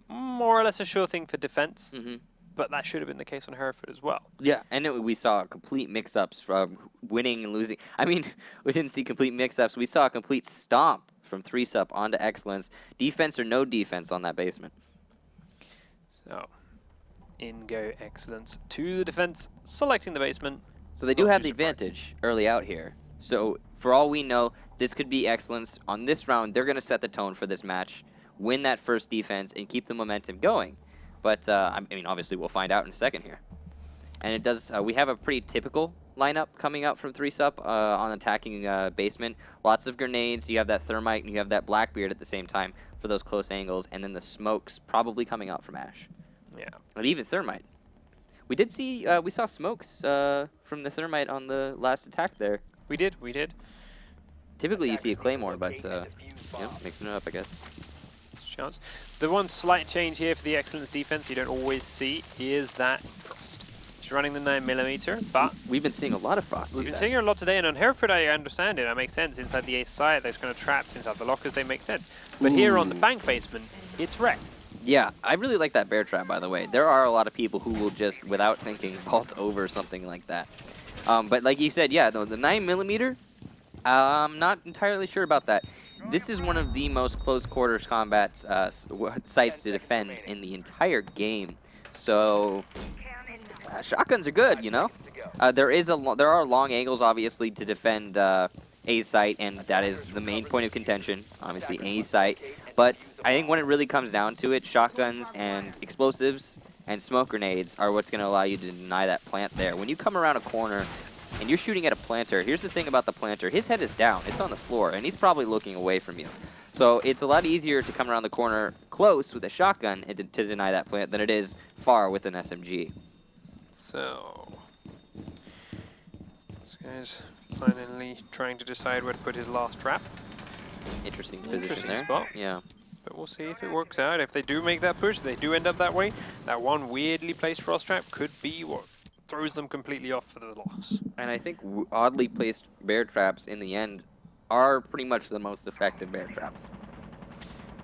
more or less a sure thing for defense. Mm-hmm. But that should have been the case on Hereford as well. Yeah, and we saw complete mix-ups from winning and losing. I mean, we didn't see complete mix-ups. We saw a complete stomp from 3sub onto eXcellence. Defense or no defense on that basement. So, in go eXcellence to the defense, selecting the basement. So they do have the advantage early out here. So for all we know, this could be eXcellence. On this round, they're going to set the tone for this match, win that first defense, and keep the momentum going. But, I mean, obviously, we'll find out in a second here. And it does, we have a pretty typical lineup coming up from 3sub on attacking basement. Lots of grenades, you have that thermite, and you have that Blackbeard at the same time for those close angles, and then the smokes probably coming out from Ash. Yeah. And even thermite. We did see, we saw smokes from the thermite on the last attack there. We did. Typically, you see a claymore, but, yeah, mixing it up, I guess. Chance. The one slight change here for the eXcellence defense you don't always see is that Frost. He's running the 9mm, but we've been seeing a lot of Frost. We've been seeing it a lot today, and on Hereford I understand it. That makes sense. Inside the ace site, those kind of traps inside the lockers, they make sense. But here on the bank basement, it's wrecked. Yeah, I really like that bear trap, by the way. There are a lot of people who will just, without thinking, vault over something like that. But like you said, yeah, the 9mm, I'm not entirely sure about that. This is one of the most close quarters combat sites to defend in the entire game. So shotguns are good, you know. There are long angles obviously to defend A site, and that is the main point of contention. Obviously A site, but I think when it really comes down to it, shotguns and explosives and smoke grenades are what's going to allow you to deny that plant there. When you come around a corner and you're shooting at a planter, here's the thing about the planter. His head is down. It's on the floor, and he's probably looking away from you. So it's a lot easier to come around the corner close with a shotgun and to deny that plant than it is far with an SMG. So, this guy's finally trying to decide where to put his last trap. Interesting position Interesting there. spot. Yeah. But we'll see if it works out. If they do make that push, they do end up that way. That one weirdly placed Frost trap could be what throws them completely off for the loss. And I think oddly placed bear traps in the end are pretty much the most effective bear traps.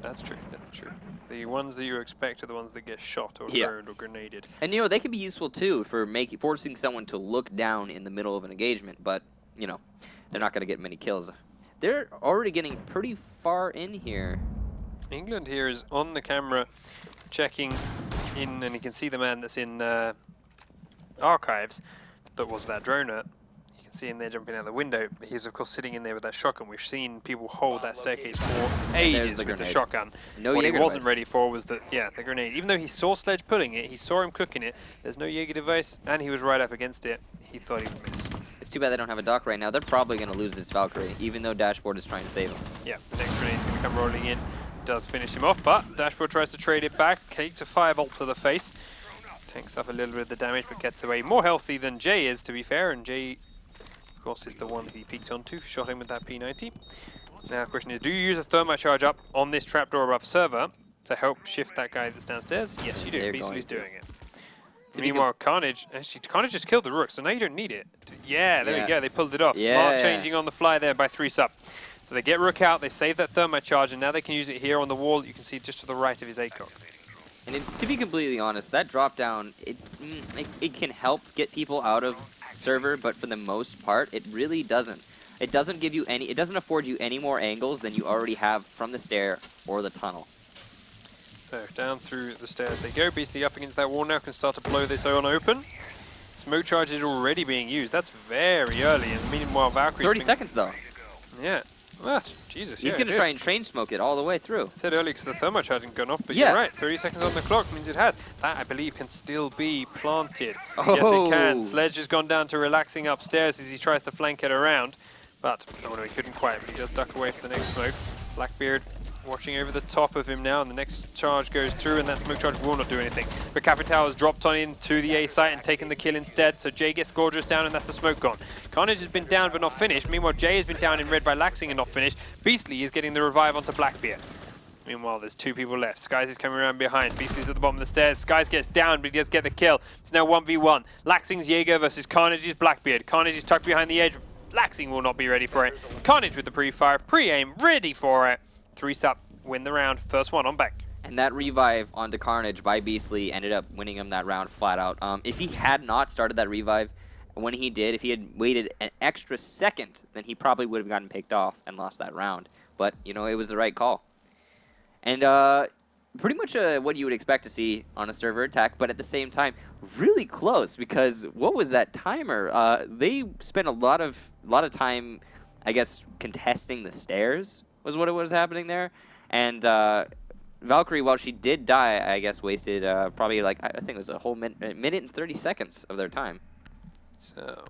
That's true, that's true. The ones that you expect are the ones that get shot or burned or grenaded. And you know, they can be useful too for forcing someone to look down in the middle of an engagement, but you know, they're not going to get many kills. They're already getting pretty far in here. England here is on the camera checking in, and you can see the man that's in archives that was that droner. You can see him there jumping out the window. He's of course sitting in there with that shotgun. We've seen people hold that staircase for ages with the shotgun. What he wasn't ready for was the grenade. Even though he saw Sledge pulling it, he saw him cooking it, there's no Jaeger device, and he was right up against it. He thought he would miss. It's too bad they don't have a dock right now. They're probably going to lose this Valkyrie, even though Dashboard is trying to save him. Yeah, the next grenade's going to come rolling in. Does finish him off, but Dashboard tries to trade it back. Takes a firebolt to the face. Takes up a little bit of the damage, but gets away. More healthy than Jay is, to be fair, and Jay, of course, is the one he peeked onto. Shot him with that P90. Now the question is, do you use a thermite charge up on this trapdoor above server to help shift that guy that's downstairs? Yes, you do. Beasley's doing it. Meanwhile, Carnage just killed the Rook, so now you don't need it. Yeah, there we go. They pulled it off. Smart changing on the fly there by 3sub. So they get Rook out, they save that thermite charge, and now they can use it here on the wall. You can see just to the right of his ACOG. And to be completely honest, that drop down, it can help get people out of server, but for the most part, it really doesn't. It doesn't give you any, it doesn't afford you any more angles than you already have from the stair or the tunnel. So down through the stairs they go. Beastly up against that wall now, can start to blow this on open. Smoke charge is already being used. That's very early, and meanwhile Valkyrie. 30 seconds though. Yeah. Well, Jesus, He's going to try and train smoke it all the way through. I said earlier because the thermite charge hadn't gone off, but you're right. 30 seconds on the clock means it has. That, I believe, can still be planted. Oh. Yes, it can. Sledge has gone down to relaxing upstairs as he tries to flank it around. But, oh no, he couldn't quite, but he does duck away for the next smoke. Blackbeard watching over the top of him now, and the next charge goes through, and that smoke charge will not do anything. But Capital has dropped on into the A site and taken the kill instead, so Jay gets Gorgeous down, and that's the smoke gone. Carnage has been down but not finished. Meanwhile, Jay has been down in red by Laxing and not finished. Beastly is getting the revive onto Blackbeard. Meanwhile, there's 2 people left. Skies is coming around behind. Beastly's at the bottom of the stairs. Skies gets down, but he does get the kill. It's now 1v1. Laxing's Jaeger versus Carnage's Blackbeard. Carnage is tucked behind the edge. Laxing will not be ready for it. Carnage with the pre-fire, pre-aim, ready for it. 3-sup, win the round. First one on back. And that revive onto Carnage by Beastly ended up winning him that round flat out. If he had not started that revive when he did, if he had waited an extra second, then he probably would have gotten picked off and lost that round. But, you know, it was the right call. And pretty much what you would expect to see on a server attack, but at the same time, really close, because what was that timer? They spent a lot of time, I guess, contesting the stairs was what it was happening there. And Valkyrie, while she did die, I guess wasted probably like, I think it was a whole minute and 30 seconds of their time. So,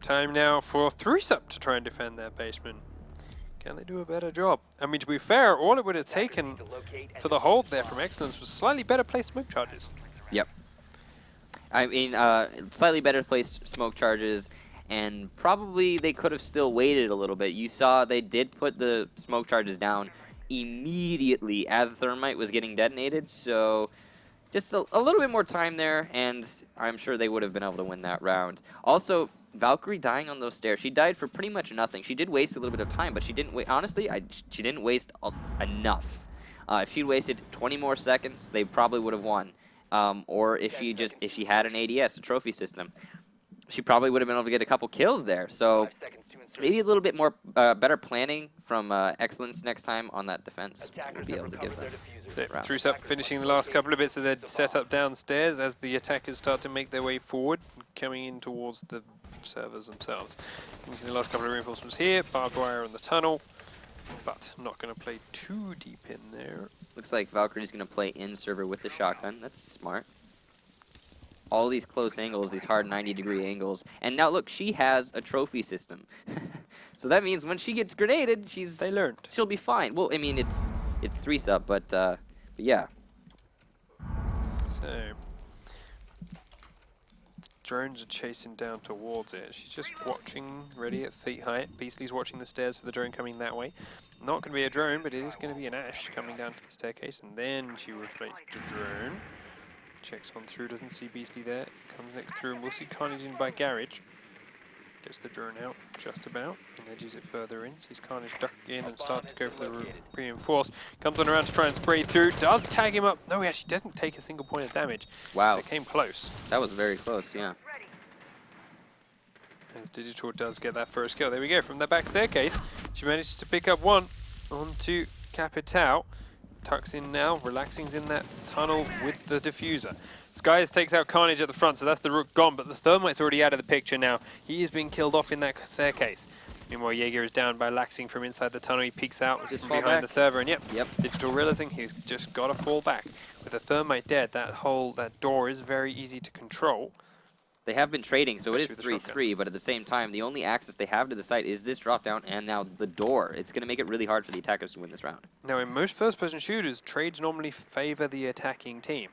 time now for 3-sup to try and defend that basement. Can they do a better job? I mean, to be fair, all it would have taken for the hold there from eXcellence was slightly better placed smoke charges. Yep. I mean, slightly better placed smoke charges, and probably they could have still waited a little bit. You saw they did put the smoke charges down immediately as the thermite was getting detonated, so just a little bit more time there, and I'm sure they would have been able to win that round. Also, Valkyrie dying on those stairs, she died for pretty much nothing. She did waste a little bit of time, but she didn't wait. Honestly, she didn't waste enough. If she'd wasted 20 more seconds, they probably would have won. Or if she had an ADS, a trophy system, she probably would have been able to get a couple kills there. So maybe a little bit more better planning from eXcellence next time on that defense. We'll be able to give them. 3-sup finishing the last couple of bits of their setup downstairs as the attackers start to make their way forward, coming in towards the servers themselves. You can see the last couple of reinforcements here, barbed wire in the tunnel, but not going to play too deep in there. Looks like Valkyrie's going to play in server with the shotgun. That's smart. All these close angles, these hard 90-degree angles. And now look, she has a trophy system. So that means when she gets grenaded, she'll be fine. Well, I mean, it's 3-sup, but yeah. So drones are chasing down towards it. She's just watching, ready at feet height. Beastly's watching the stairs for the drone coming that way. Not going to be a drone, but it is going to be an Ash coming down to the staircase, and then she replaced the drone. Checks on through, doesn't see Beastly there. Comes next through, and we'll see Carnage in by Garage. Gets the drone out just about, and edges it further in. Sees Carnage duck in and start to go for the reinforce. Comes on around to try and spray through. Does tag him up. No, he actually doesn't take a single point of damage. Wow. They came close. That was very close, yeah. As Digital does get that first kill. There we go, from the back staircase. She manages to pick up one onto Capital. Tucks in now, relaxing's in that tunnel with the diffuser. Skies takes out Carnage at the front, so that's the rook gone, but the thermite's already out of the picture now. He is being killed off in that staircase. Meanwhile, Jaeger is down by Laxing from inside the tunnel. He peeks out Just from behind the server, and yep, Yep. Digital realizing he's just got to fall back. With the thermite dead, that door is very easy to control. They have been trading, so it is Especially with the 3-3, but at the same time, the only access they have to the site is this drop down and now the door. It's going to make it really hard for the attackers to win this round. Now, in most first-person shooters, trades normally favor the attacking team,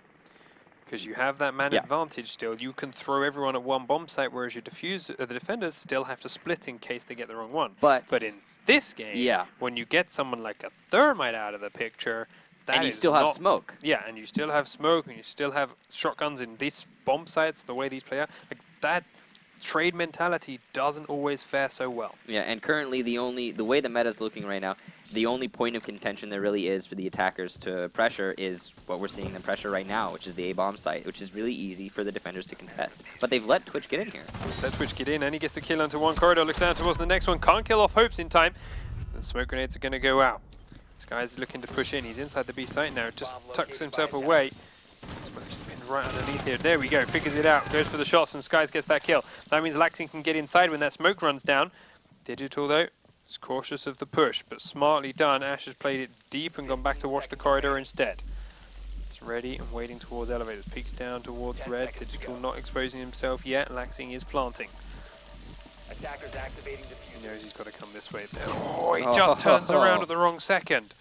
because you have that man advantage still. You can throw everyone at one bomb site, whereas your the defenders still have to split in case they get the wrong one. But in this game, when you get someone like a thermite out of the picture, and you still have smoke. Yeah, and you still have smoke, and you still have shotguns in these bomb sites, the way these play out. Like, that trade mentality doesn't always fare so well. Yeah, and currently the way the meta's looking right now, the only point of contention there really is for the attackers to pressure is what we're seeing them pressure right now, which is the A-bomb site, which is really easy for the defenders to contest. But they've let Twitch get in here. Let Twitch get in, and he gets the kill onto one corridor, looks down towards the next one, can't kill off Hopes in time. The smoke grenades are going to go out. This guy's looking to push in. He's inside the B site now. Just tucks himself away. Smoke's pinned right underneath here. There we go. Figures it out. Goes for the shots, and Skies gets that kill. That means Laxing can get inside when that smoke runs down. Digital, though, is cautious of the push, but smartly done. Ash has played it deep and gone back to watch the corridor instead. It's ready and waiting towards elevators. Peeks down towards red. Digital not exposing himself yet. Laxing is planting. Attackers activating He diffuser. knows he's got to come this way. Oh, he just turns around at the wrong second.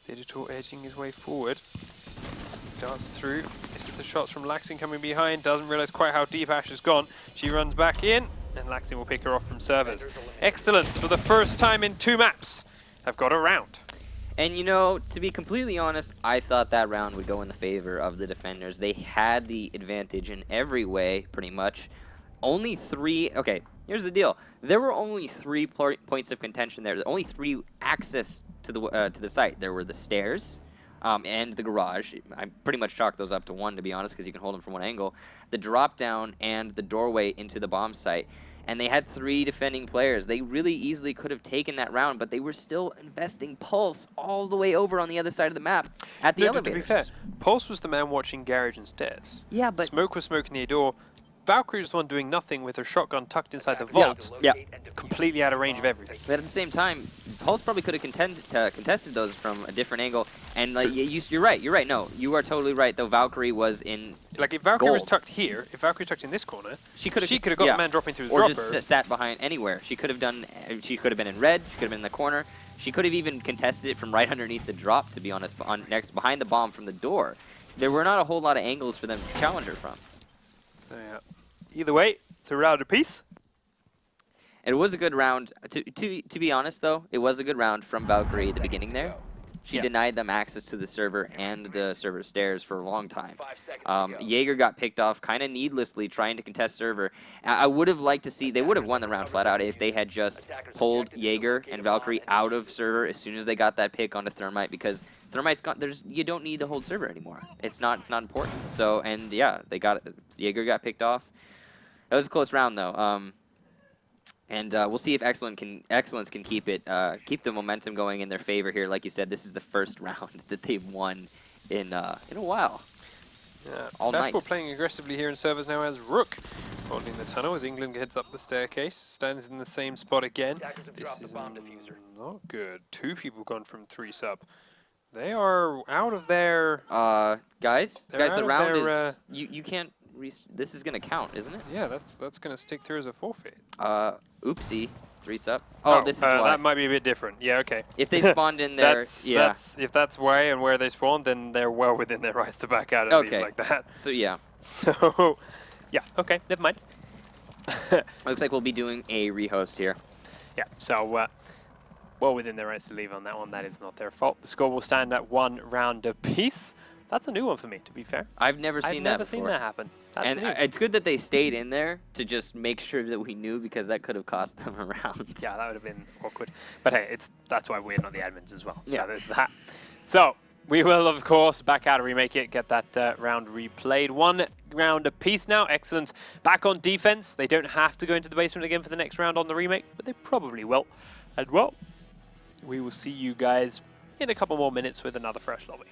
Digital edging his way forward. Darts through. This is the shots from Laxing coming behind. Doesn't realize quite how deep Ash has gone. She runs back in, and Laxing will pick her off from servers. eXcellence, for the first time in 2 maps, have got a round. And you know, to be completely honest, I thought that round would go in the favor of the defenders. They had the advantage in every way, pretty much. Only 3. Okay, here's the deal. There were only 3 points of contention there. Only 3 access to the site. There were the stairs. And the garage. I pretty much chalked those up to 1, to be honest, because you can hold them from one angle. The drop down and the doorway into the bomb site. And they had 3 defending players. They really easily could have taken that round, but they were still investing Pulse all the way over on the other side of the map at the elevators. To be fair, Pulse was the man watching garage and stairs. Yeah, but Smoke was smoking the door. Valkyrie was the one doing nothing with her shotgun tucked inside the vault. Yeah. Completely out of range of everything. But at the same time, Pulse probably could have contested those from a different angle. And like, you're right. You're right. No, you are totally right. Though Valkyrie was in Like if Valkyrie was gold. tucked here, if Valkyrie was tucked in this corner, She could have got the man dropping through the or dropper. just sat behind anywhere. She could have done. She could have been in red. She could have been in the corner. She could have even contested it from right underneath the drop. To be honest, behind the bomb from the door. There were not a whole lot of angles for them to challenge her from. So yeah. Either way, it's a round apiece. It was a good round. To be honest, though, it was a good round from Valkyrie at the beginning there. She denied them access to the server and the server stairs for a long time. Jaeger got picked off kind of needlessly trying to contest server. I would have liked to see, they would have won the round flat out if they had just pulled Jaeger and Valkyrie out of server as soon as they got that pick onto Thermite, because Thermite's gone, you don't need to hold server anymore. It's not important. So, and yeah, Jaeger got picked off. It was a close round though. And we'll see if eXcellence can keep the momentum going in their favor here. Like you said, this is the first round that they've won in a while. Yeah. All night. Basketball playing aggressively here in servers now as Rook holding the tunnel as England heads up the staircase, stands in the same spot again. This is not good. 2 people gone from 3 sub. They are out of their. Guys, They're the out of round their, is you can't. This is gonna count, isn't it? Yeah, that's gonna stick through as a forfeit. Oopsie, 3 sub. Oh, this is why. That might be a bit different. Yeah, okay. If they spawned in there, if that's why and where they spawned, then they're well within their rights to back out and leave like that. So yeah. So, yeah, okay, never mind. Looks like we'll be doing a rehost here. Yeah, so well within their rights to leave on that one. That is not their fault. The score will stand at 1 round apiece. That's a new one for me, to be fair. I've never seen that before. I've never seen that happen. That's and new. It's good that they stayed in there to just make sure that we knew, because that could have cost them a round. Yeah, that would have been awkward. But hey, that's why we're not the admins as well. Yeah. So there's that. So we will, of course, back out and remake it, get that round replayed. 1 round apiece now. eXcellence back on defense. They don't have to go into the basement again for the next round on the remake, but they probably will. And well, we will see you guys in a couple more minutes with another fresh lobby.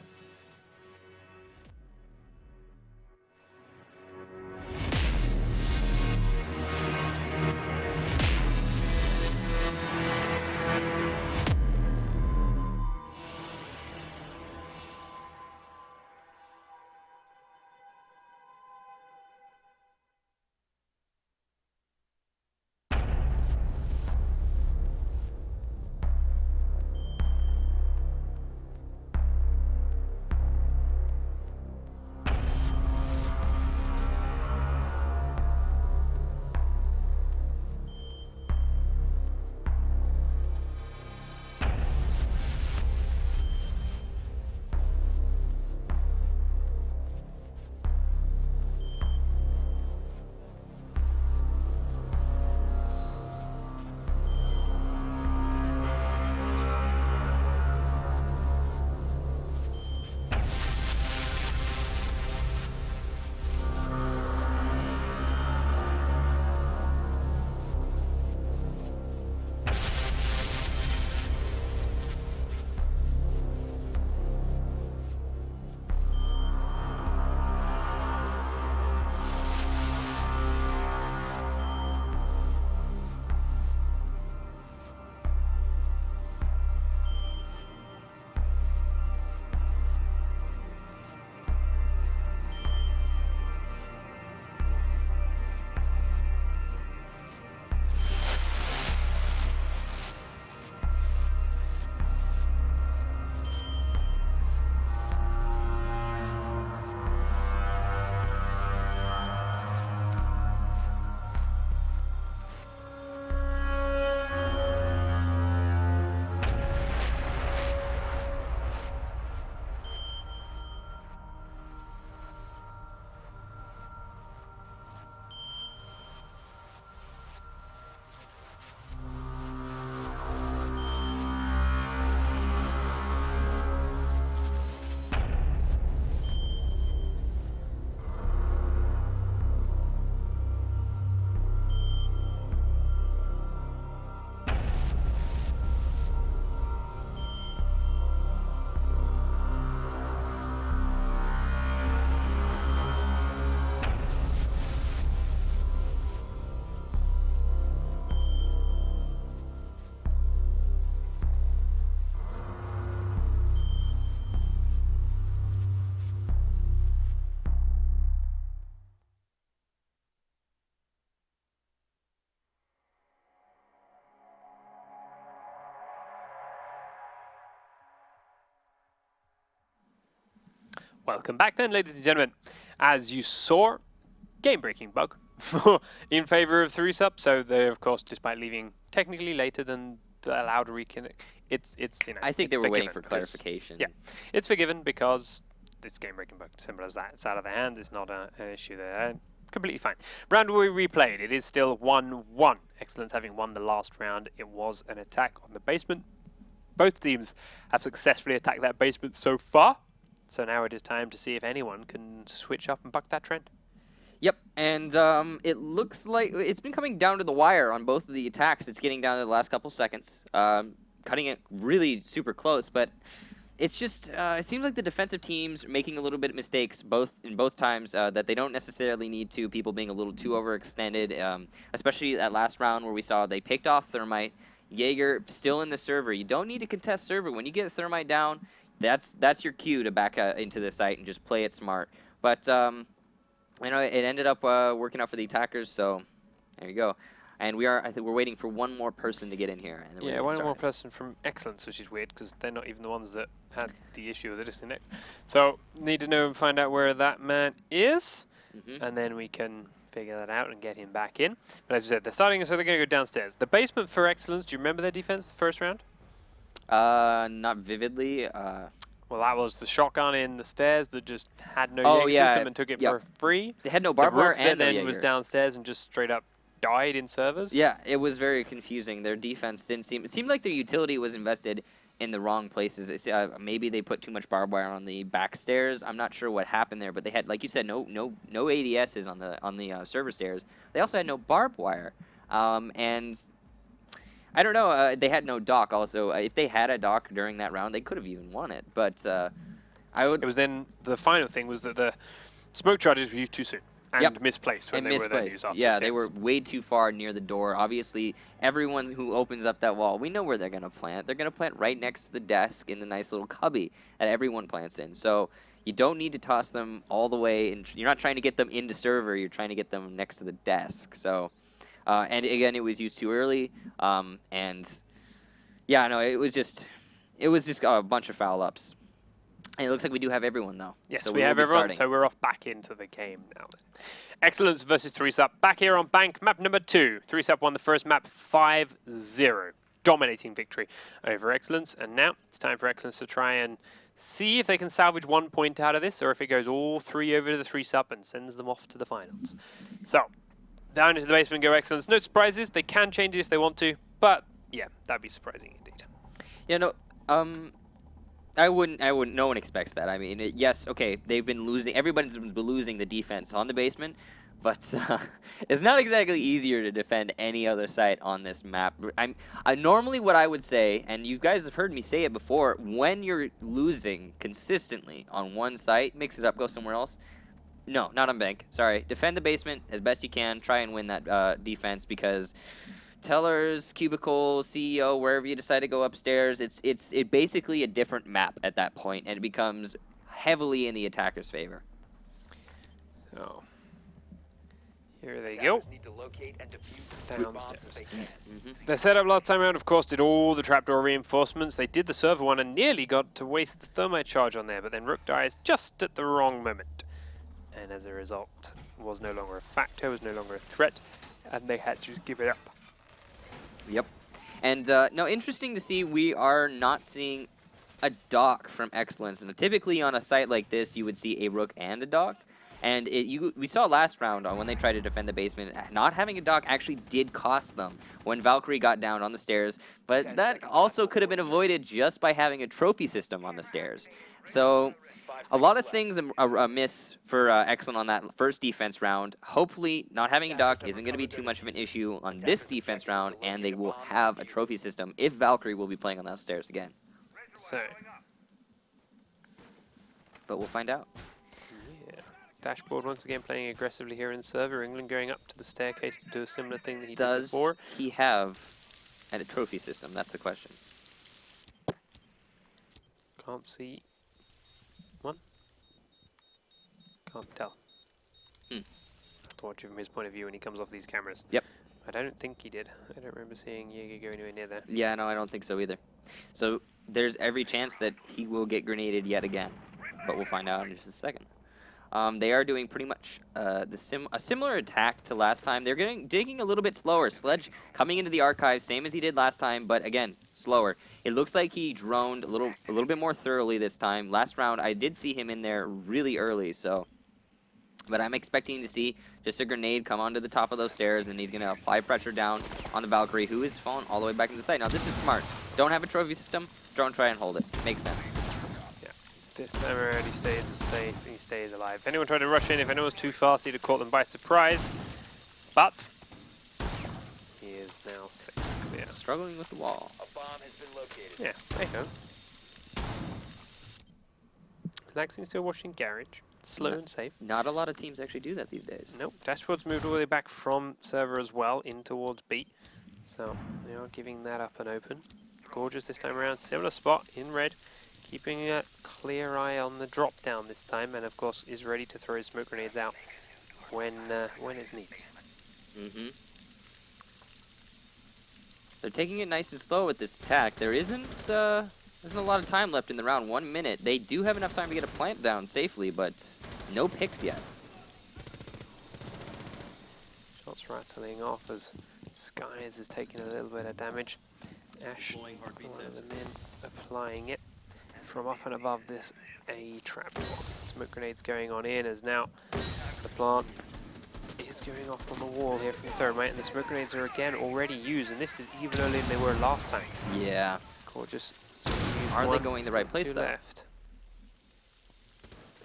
Welcome back then, ladies and gentlemen. As you saw, game-breaking bug in favor of 3-sub. So they, of course, despite leaving technically later than the allowed reconnect, it's you know. I think it's they were waiting forgiven for because- clarification. Yeah, it's forgiven because it's game-breaking bug. Simple as that. It's out of their hands. It's not an issue there. Completely fine. Round we replayed. It is still 1-1. Excellence having won the last round. It was an attack on the basement. Both teams have successfully attacked that basement so far. So now it is time to see if anyone can switch up and buck that trend. Yep, and it looks like it's been coming down to the wire on both of the attacks. It's getting down to the last couple seconds, cutting it really super close, but it's just, it seems like the defensive teams are making a little bit of mistakes in both times that they don't necessarily need to, people being a little too overextended, especially that last round where we saw they picked off Thermite. Jaeger still in the server. You don't need to contest server. When you get Thermite down, that's your cue to back into the site and just play it smart. But, you know, it ended up working out for the attackers, so there you go. And I think we're waiting for one more person to get in here. And then Yeah, one more person from eXcellence, which is weird because they're not even the ones that had the issue with the disconnect. So need to know and find out where that man is, and then we can figure that out and get him back in. But as we said, they're starting, so they're going to go downstairs. The basement for eXcellence, do you remember their defense the first round? Not vividly. Well, that was the shotgun in the stairs that just had no Oh, Jaeger yeah, system and took it for free. They had no The barbed wire Rook and no then was Jaeger. downstairs and just straight up died in servers. Yeah, it was very confusing. Their defense didn't seem. It seemed like their utility was invested in the wrong places. It's, maybe they put too much barbed wire on the back stairs. I'm not sure what happened there, but they had, like you said, no ADSs on the server stairs. They also had no barbed wire, and I don't know. They had no dock. Also, if they had a dock during that round, they could have even won it. But I would. It was then the final thing was that the smoke charges were used too soon and misplaced when they were then used after Yeah, the they were tents. way too far near the door. Obviously, everyone who opens up that wall, we know where they're going to plant. They're going to plant right next to the desk in the nice little cubby that everyone plants in. So you don't need to toss them all the way. And you're not trying to get them into server. You're trying to get them next to the desk. So, and again, it was used too early. And yeah, no, it was just a bunch of foul ups. And it looks like we do have everyone, though. Yes, so we have everyone, starting. so we're off back into the game now. Excellence versus 3-sub. Back here on Bank, map number 2. 3-sub won the first map 5-0. Dominating victory over Excellence. And now it's time for Excellence to try and see if they can salvage 1 point out of this, or if it goes all 3 over to the 3-sub and sends them off to the finals. So, down into the basement go Excellence. No surprises. They can change it if they want to, but yeah, that'd be surprising indeed. Yeah, no, I wouldn't, no one expects that. I mean, yes, okay, they've been losing, everybody's been losing the defense on the basement, but it's not exactly easier to defend any other site on this map. Normally what I would say, and you guys have heard me say it before, when you're losing consistently on one site, mix it up, go somewhere else. No, not on Bank, sorry. Defend the basement as best you can, try and win that defense, because Tellers, Cubicle, CEO, wherever you decide to go upstairs, it's basically a different map at that point, and it becomes heavily in the attacker's favor. So, here they go. Need to locate and defuse the bombs Downstairs. if they can. Their setup last time around, of course, did all the trapdoor reinforcements. They did the server one and nearly got to waste the thermite charge on there, but then Rook dies just at the wrong moment. And as a result, was no longer a factor, was no longer a threat, and they had to just give it up. Yep. And no, interesting to see we are not seeing a dock from Excellence. And typically on a site like this, you would see a Rook and a dock. And we saw last round when they tried to defend the basement, not having a dock actually did cost them when Valkyrie got down on the stairs. But that also could have been avoided just by having a trophy system on the stairs. So a lot of things are amiss for Excellent on that first defense round. Hopefully, not having a dock isn't going to be too much of an issue on this defense round, and they will have a trophy system if Valkyrie will be playing on those stairs again. So, But we'll find out. yeah. Dashboard once again playing aggressively here in server. England going up to the staircase to do a similar thing that he did Does before. he have a trophy system? That's the question. Can't see one. Can't tell. Hmm. Have to watch it from his point of view when he comes off these cameras. Yep. I don't think he did. I don't remember seeing Jaeger go anywhere near there. Yeah, no, I don't think so either. So there's every chance that he will get grenaded yet again. but we'll find out in just a second. They are doing pretty much a similar attack to last time. They're digging a little bit slower. Sledge coming into the archive, same as he did last time, but again, slower. It looks like he droned a little bit more thoroughly this time. Last round, I did see him in there really early, so. But I'm expecting to see just a grenade come onto the top of those stairs, and he's going to apply pressure down on the Valkyrie, who is falling all the way back into the site. Now, this is smart. Don't have a trophy system. Don't try and hold it. Makes sense. This time around, he stays safe, he stays alive. If anyone tried to rush in, if anyone was too fast, he'd have caught them by surprise. But he is now safe. Yeah. Struggling with the wall. A bomb has been located. Yeah, there you go. Relaxing, still watching Garage. Slow and safe. Not a lot of teams actually do that these days. Nope. Dashboard's moved all the way back from server as well, in towards B. So they are giving that up and open. Gorgeous this time around. Similar spot in red. Keeping a clear eye on the drop down this time, and of course is ready to throw his smoke grenades out when it's needed. They're taking it nice and slow with this attack. There isn't a lot of time left in the round. 1 minute. They do have enough time to get a plant down safely, but no picks yet. Shots rattling off as Skies is taking a little bit of damage. Ash, one of the men, applying it from up and above this A trap. Smoke grenades going on in as now the plant is going off on the wall here from the third mate, and the smoke grenades are again already used, and this is even earlier than they were last time. Yeah. Gorgeous. Are they going the right place though? Left.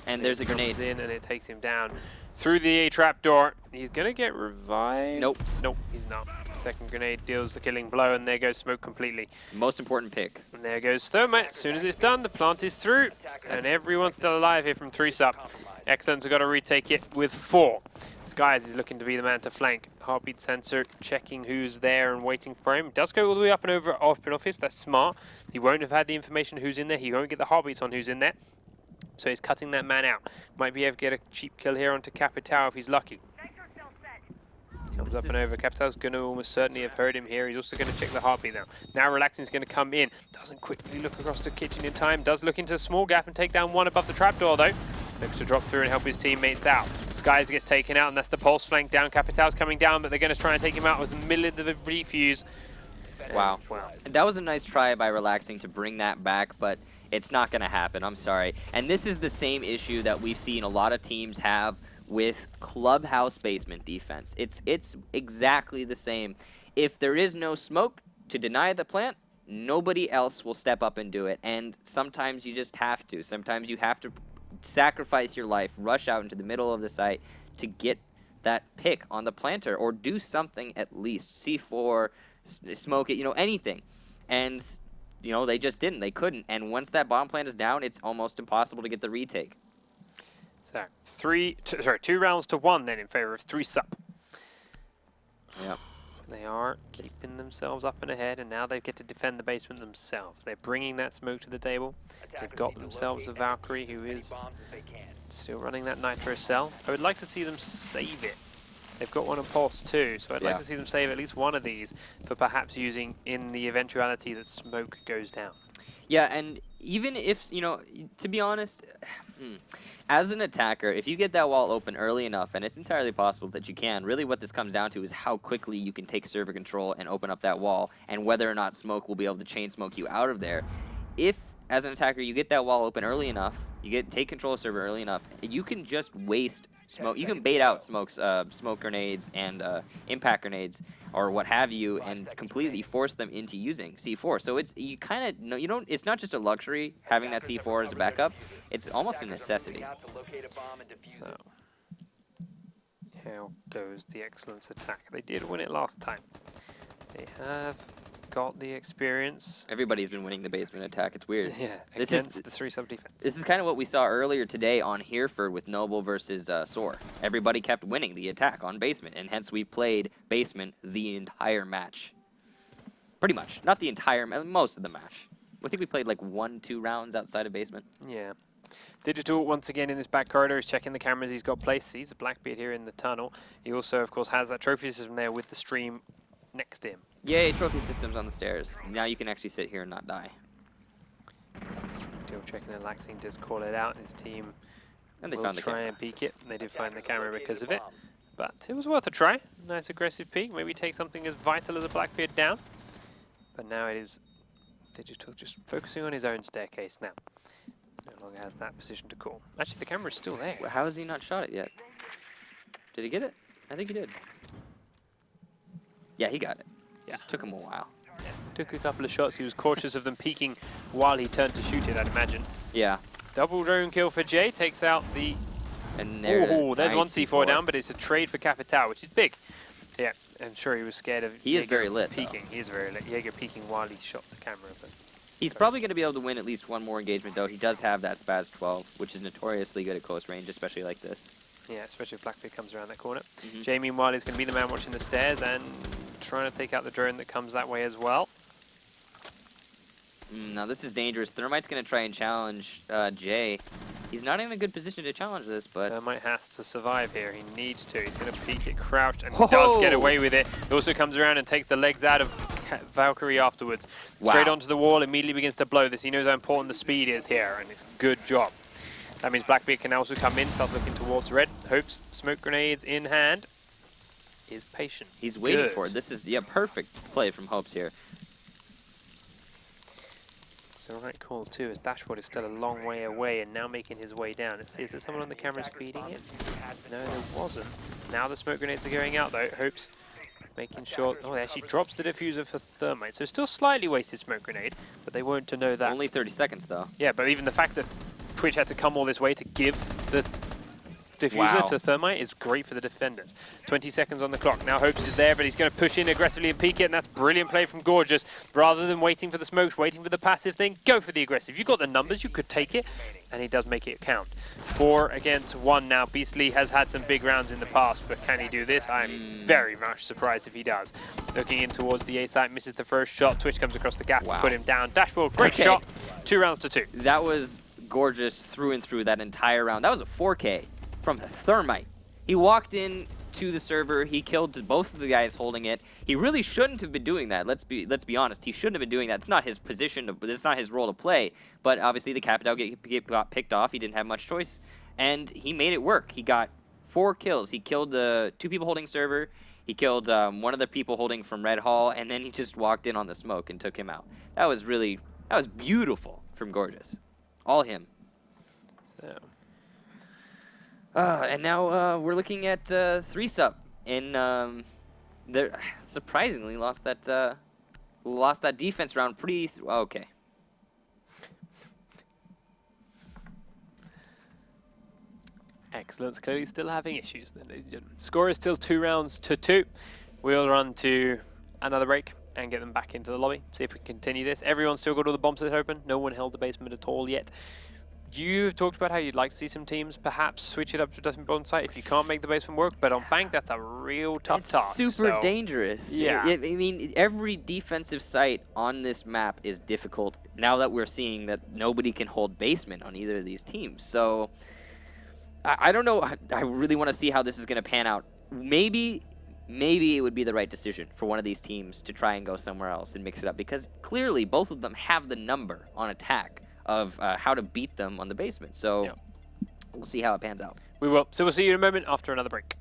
And there's a grenade. In and it takes him down through the A trap door. He's gonna get revived. Nope. Nope, he's not. Second grenade deals the killing blow, and there goes smoke completely. Most important pick. And there goes Thermite. As soon as it's done, the plant is through, and everyone's still alive here from 3-sup. eXcellence have got to retake it with 4. Skies is looking to be the man to flank. Heartbeat sensor checking who's there and waiting for him. Does go all the way up and over open office. That's smart. He won't have had the information who's in there. He won't get the heartbeats on who's in there. So he's cutting that man out. Might be able to get a cheap kill here onto Capital if he's lucky. Comes up and over. Capital's going to almost certainly have heard him here. He's also going to check the heartbeat now. Now Relaxing's going to come in. Doesn't quickly look across the kitchen in time. Does look into a small gap and take down one above the trapdoor though. Looks to drop through and help his teammates out. Skies gets taken out, and that's the pulse flank down. Capital's coming down, but they're going to try and take him out with the middle of the refuse. Wow. That was a nice try by Relaxing to bring that back, but it's not going to happen. I'm sorry. And this is the same issue that we've seen a lot of teams have with clubhouse basement defense. It's exactly the same. If there is no smoke to deny the plant, nobody else will step up and do it. And sometimes you just have to. Sometimes you have to sacrifice your life, rush out into the middle of the site to get that pick on the planter, or do something at least. C4, smoke it, anything. And, they just didn't. They couldn't. And once that bomb plant is down, it's almost impossible to get the retake. So 2 rounds to 1 then in favor of 3-sup. Yep. They are keeping themselves up and ahead, and now they get to defend the basement themselves. They're bringing that smoke to the table. They've got themselves a Valkyrie who is still running that nitro cell. I would like to see them save it. They've got one on Pulse too, so I'd like to see them save at least one of these for perhaps using in the eventuality that smoke goes down. Yeah, and even if, to be honest, as an attacker, if you get that wall open early enough, and it's entirely possible that you can, really what this comes down to is how quickly you can take server control and open up that wall, and whether or not smoke will be able to chain smoke you out of there. If, as an attacker, you get that wall open early enough, take control of server early enough, you can just waste smoke. You can bait out smoke grenades and impact grenades or what have you, and completely force them into using C4. So it's it's not just a luxury having that C4 as a backup. It's almost a necessity. So how goes the eXcellence attack? They did win it last time. They have got the experience. Everybody's been winning the basement attack. It's weird. Yeah, this against is the 3-sub defense. This is kind of what we saw earlier today on Hereford with Noble versus Soar. Everybody kept winning the attack on basement, and hence we played basement the entire match. Pretty much. Not the entire, most of the match. I think we played like 1-2 rounds outside of basement. Yeah. Digital, once again, in this back corridor, is checking the cameras he's got placed. Sees a Blackbeard here in the tunnel. He also, of course, has that trophy system there with the stream next to him. Yay, trophy systems on the stairs. Now you can actually sit here and not die. Still checking the Laxing does call it out. His team And they will found the try camera. and peek it. They did find the camera because of it. But it was worth a try. Nice aggressive peek. Maybe take something as vital as a Blackbeard down. But now it is Digital just focusing on his own staircase now. No longer has that position to call. Actually, the camera's still there. Well, how has he not shot it yet? Did he get it? I think he did. Yeah, he got it. Yeah. Just took him a while. Took a couple of shots. He was cautious of them peeking while he turned to shoot it, I'd imagine. Yeah. Double drone kill for Jay. Takes out the... And There's nice one C4 down, but it's a trade for Capital, which is big. Yeah, I'm sure he was scared of He is Jaeger very lit, peeking. He is very lit. Jaeger peeking while he shot the camera. But He's probably going to be able to win at least one more engagement, though. He does have that Spaz 12, which is notoriously good at close range, especially like this. yeah, especially if Blackbeard comes around that corner. Mhm. Jay, meanwhile, is going to be the man watching the stairs and trying to take out the drone that comes that way as well. Now this is dangerous. Thermite's going to try and challenge Jay. He's not in a good position to challenge this, but... Thermite has to survive here. He needs to. He's going to peek it crouched and Whoa! does get away with it. He also comes around and takes the legs out of Valkyrie afterwards. Straight Wow. onto the wall, immediately begins to blow this. He knows how important the speed is here, and it's a good job. That means Blackbeard can also come in, starts looking towards red. Hopes, smoke grenades in hand. Is patient. He's waiting Good. for it. This is, yeah, perfect play from Hopes here. It's the right call too, as Dashboard is still a long way away and now making his way down. Let's see, is there someone on the cameras feeding it? No, there wasn't. Now the smoke grenades are going out though. Hopes making sure... Oh, they actually drops the diffuser for Thermite. So still slightly wasted smoke grenade, but they weren't to know that. Only 30 seconds, though. Yeah, but even the fact that Twitch had to come all this way to give the diffuser Wow. to Thermite is great for the defenders. 20 seconds on the clock. Now Hopes is there, but he's going to push in aggressively and peek it, and that's brilliant play from Gorgeous. Rather than waiting for the smokes, waiting for the passive thing, go for the aggressive. You've got the numbers, you could take it, and he does make it count. 4 against 1 now. Beastly has had some big rounds in the past, but can he do this? I'm very much surprised if he does. Looking in towards the A site, misses the first shot. Twitch comes across the gap, Wow. put him down. Dashboard, great Okay. shot. 2 rounds to 2. That was Gorgeous through and through that entire round. That was a 4K from the Thermite. He walked in to the server. He killed both of the guys holding it. He really shouldn't have been doing that. Let's be honest. He shouldn't have been doing that. It's not his position. It's not his role to play. But obviously the Capital got picked off. He didn't have much choice, and he made it work. He got 4 kills. He killed the 2 people holding server. He killed one of the people holding from Red Hall, and then he just walked in on the smoke and took him out. That was beautiful from Gorgeous. All him. So. And now we're looking at 3-sup, and they surprisingly lost that defense round pretty. Okay. Excellence clearly still having issues then, ladies and gentlemen. Score is still 2 rounds to 2. We'll run to another break and get them back into the lobby. See if we can continue this. Everyone's still got all the bomb sets open. No one held the basement at all yet. You've talked about how you'd like to see some teams perhaps switch it up to Dustin Bomb site if you can't make the basement work, but on Bank that's a real tough task. It's super so dangerous. Yeah. I mean, every defensive site on this map is difficult now that we're seeing that nobody can hold basement on either of these teams. So I don't know. I really want to see how this is going to pan out. Maybe it would be the right decision for one of these teams to try and go somewhere else and mix it up, because clearly both of them have the number on attack of how to beat them on the basement. So Yeah. we'll see how it pans out. We will. So we'll see you in a moment after another break.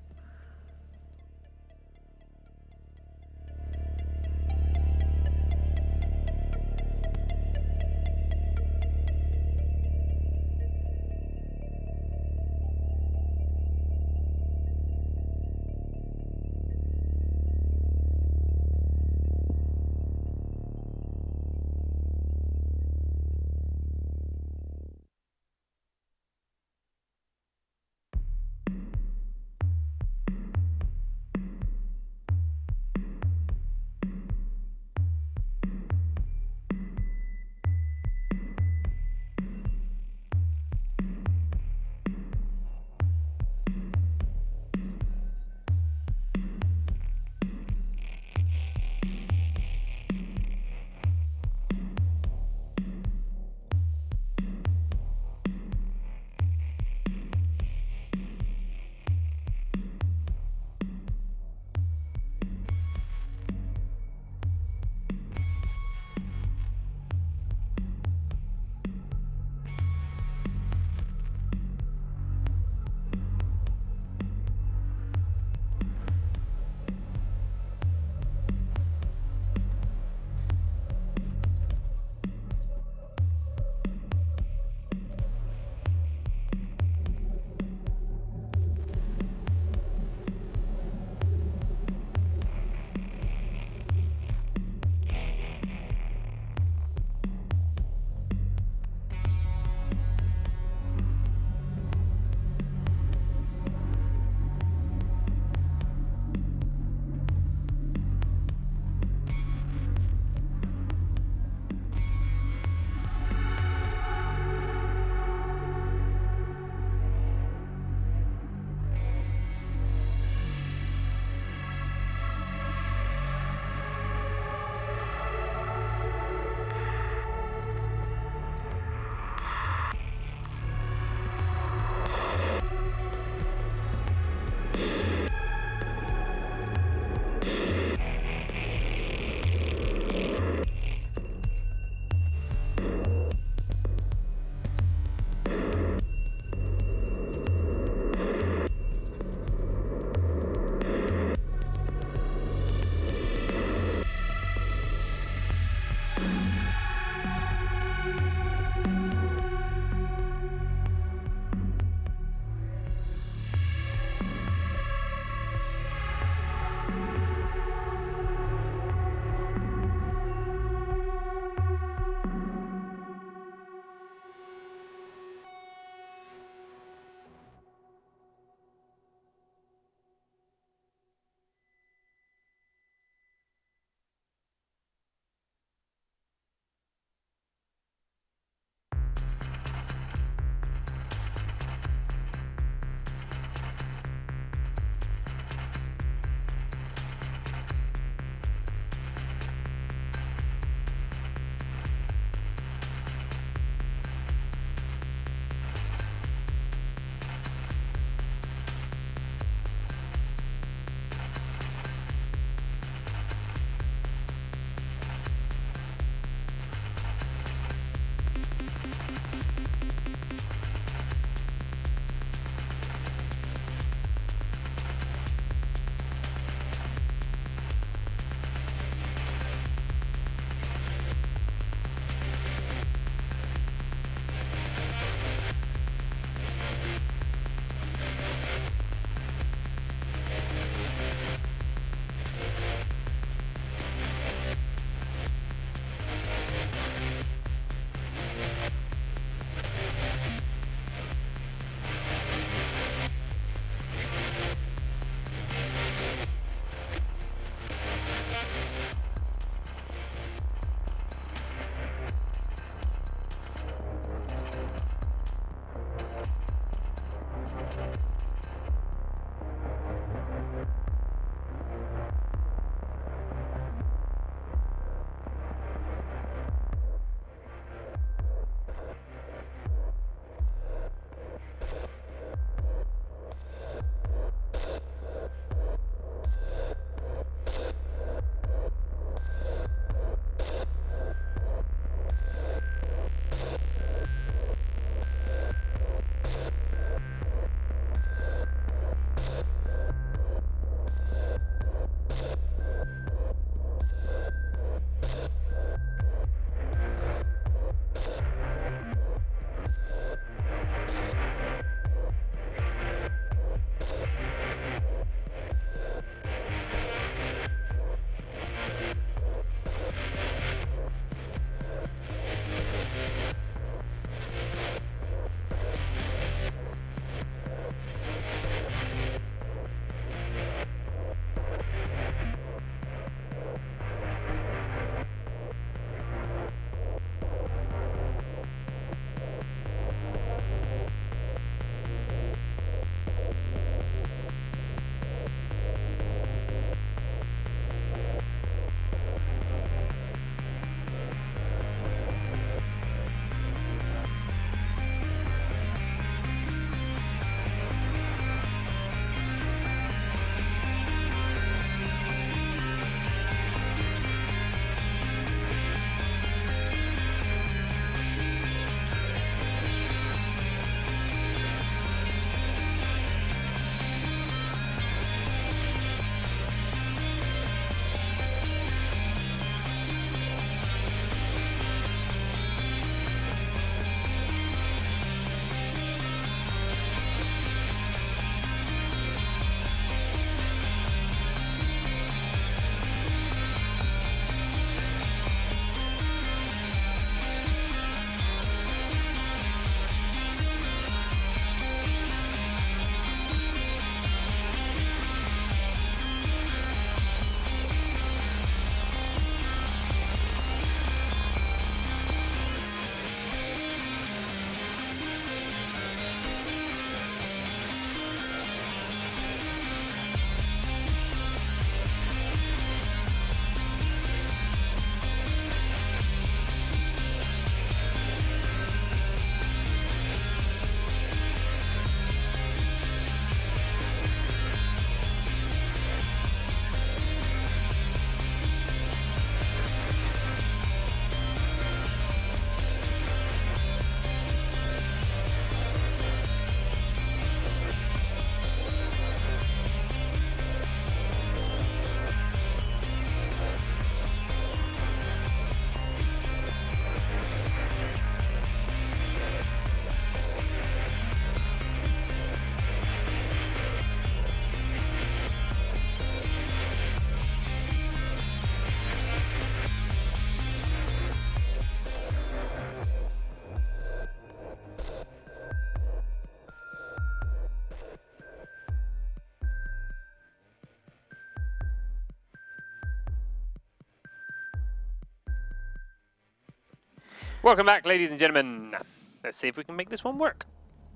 Welcome back, ladies and gentlemen. Let's see if we can make this one work.